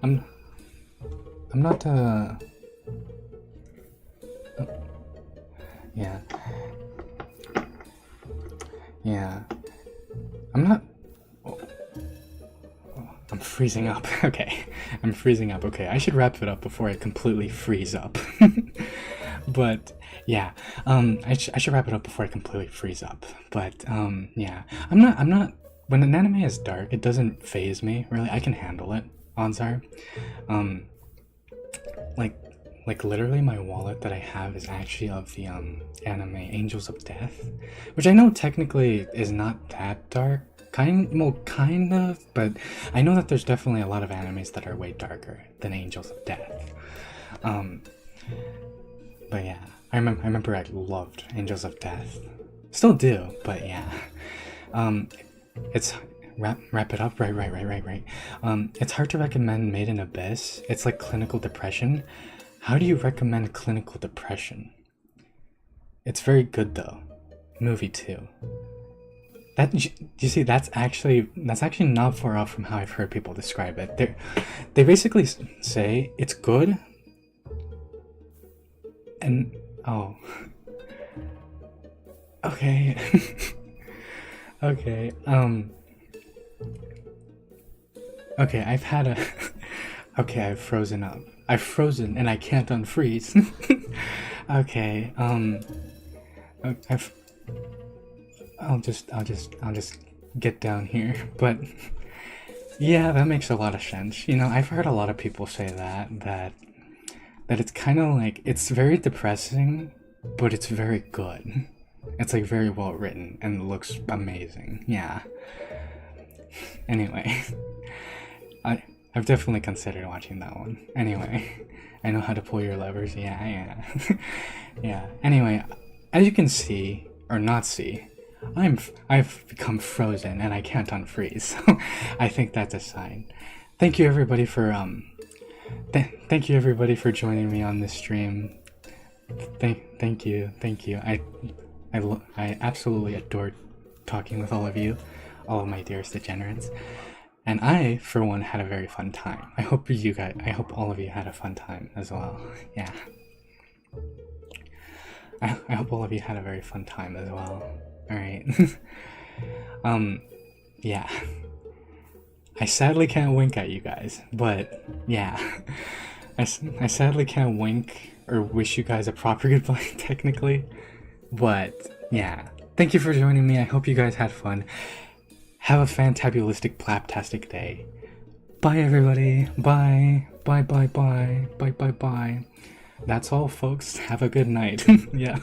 Speaker 1: yeah. Yeah. I'm not I'm freezing up. Okay. I'm freezing up. Okay. I should wrap it up before I completely freeze up. But yeah. I should wrap it up before I completely freeze up. But yeah. I'm not when an anime is dark, it doesn't faze me, really. I can handle it, odds are. Like literally my wallet that I have is actually of the anime Angels of Death, which I know technically is not that dark. Kind of, but I know that there's definitely a lot of animes that are way darker than Angels of Death. But yeah, I remember I loved Angels of Death. Still do, but yeah. It's wrap it up, right. It's hard to recommend Made in Abyss. It's like clinical depression. How do you recommend clinical depression? It's very good though. Movie too. That you see, that's actually not far off from how I've heard people describe it. They basically say it's good, and oh, okay, okay, okay. I've had a okay. I've frozen up. I've frozen and I can't unfreeze. Okay. I'll just get down here. But yeah, that makes a lot of sense. You know, I've heard a lot of people say that it's kind of like it's very depressing, but it's very good. It's like very well written and looks amazing. Yeah. Anyway, I've definitely considered watching that one. Anyway, I know how to pull your levers. Yeah. Yeah. Anyway, as you can see or not see, I've become frozen and I can't unfreeze. So I think that's a sign. Thank you everybody for thank you everybody for joining me on this stream. Thank you. I absolutely adore talking with all of you, all of my dearest degenerates. And I, for one, had a very fun time. I hope all of you had a fun time as well. Yeah. I hope all of you had a very fun time as well. Alright. Yeah. I sadly can't wink at you guys, but yeah. I sadly can't wink or wish you guys a proper goodbye, technically. But yeah. Thank you for joining me. I hope you guys had fun. Have a fantabulistic, plaptastic day. Bye, everybody. Bye. Bye. That's all, folks. Have a good night. Yeah.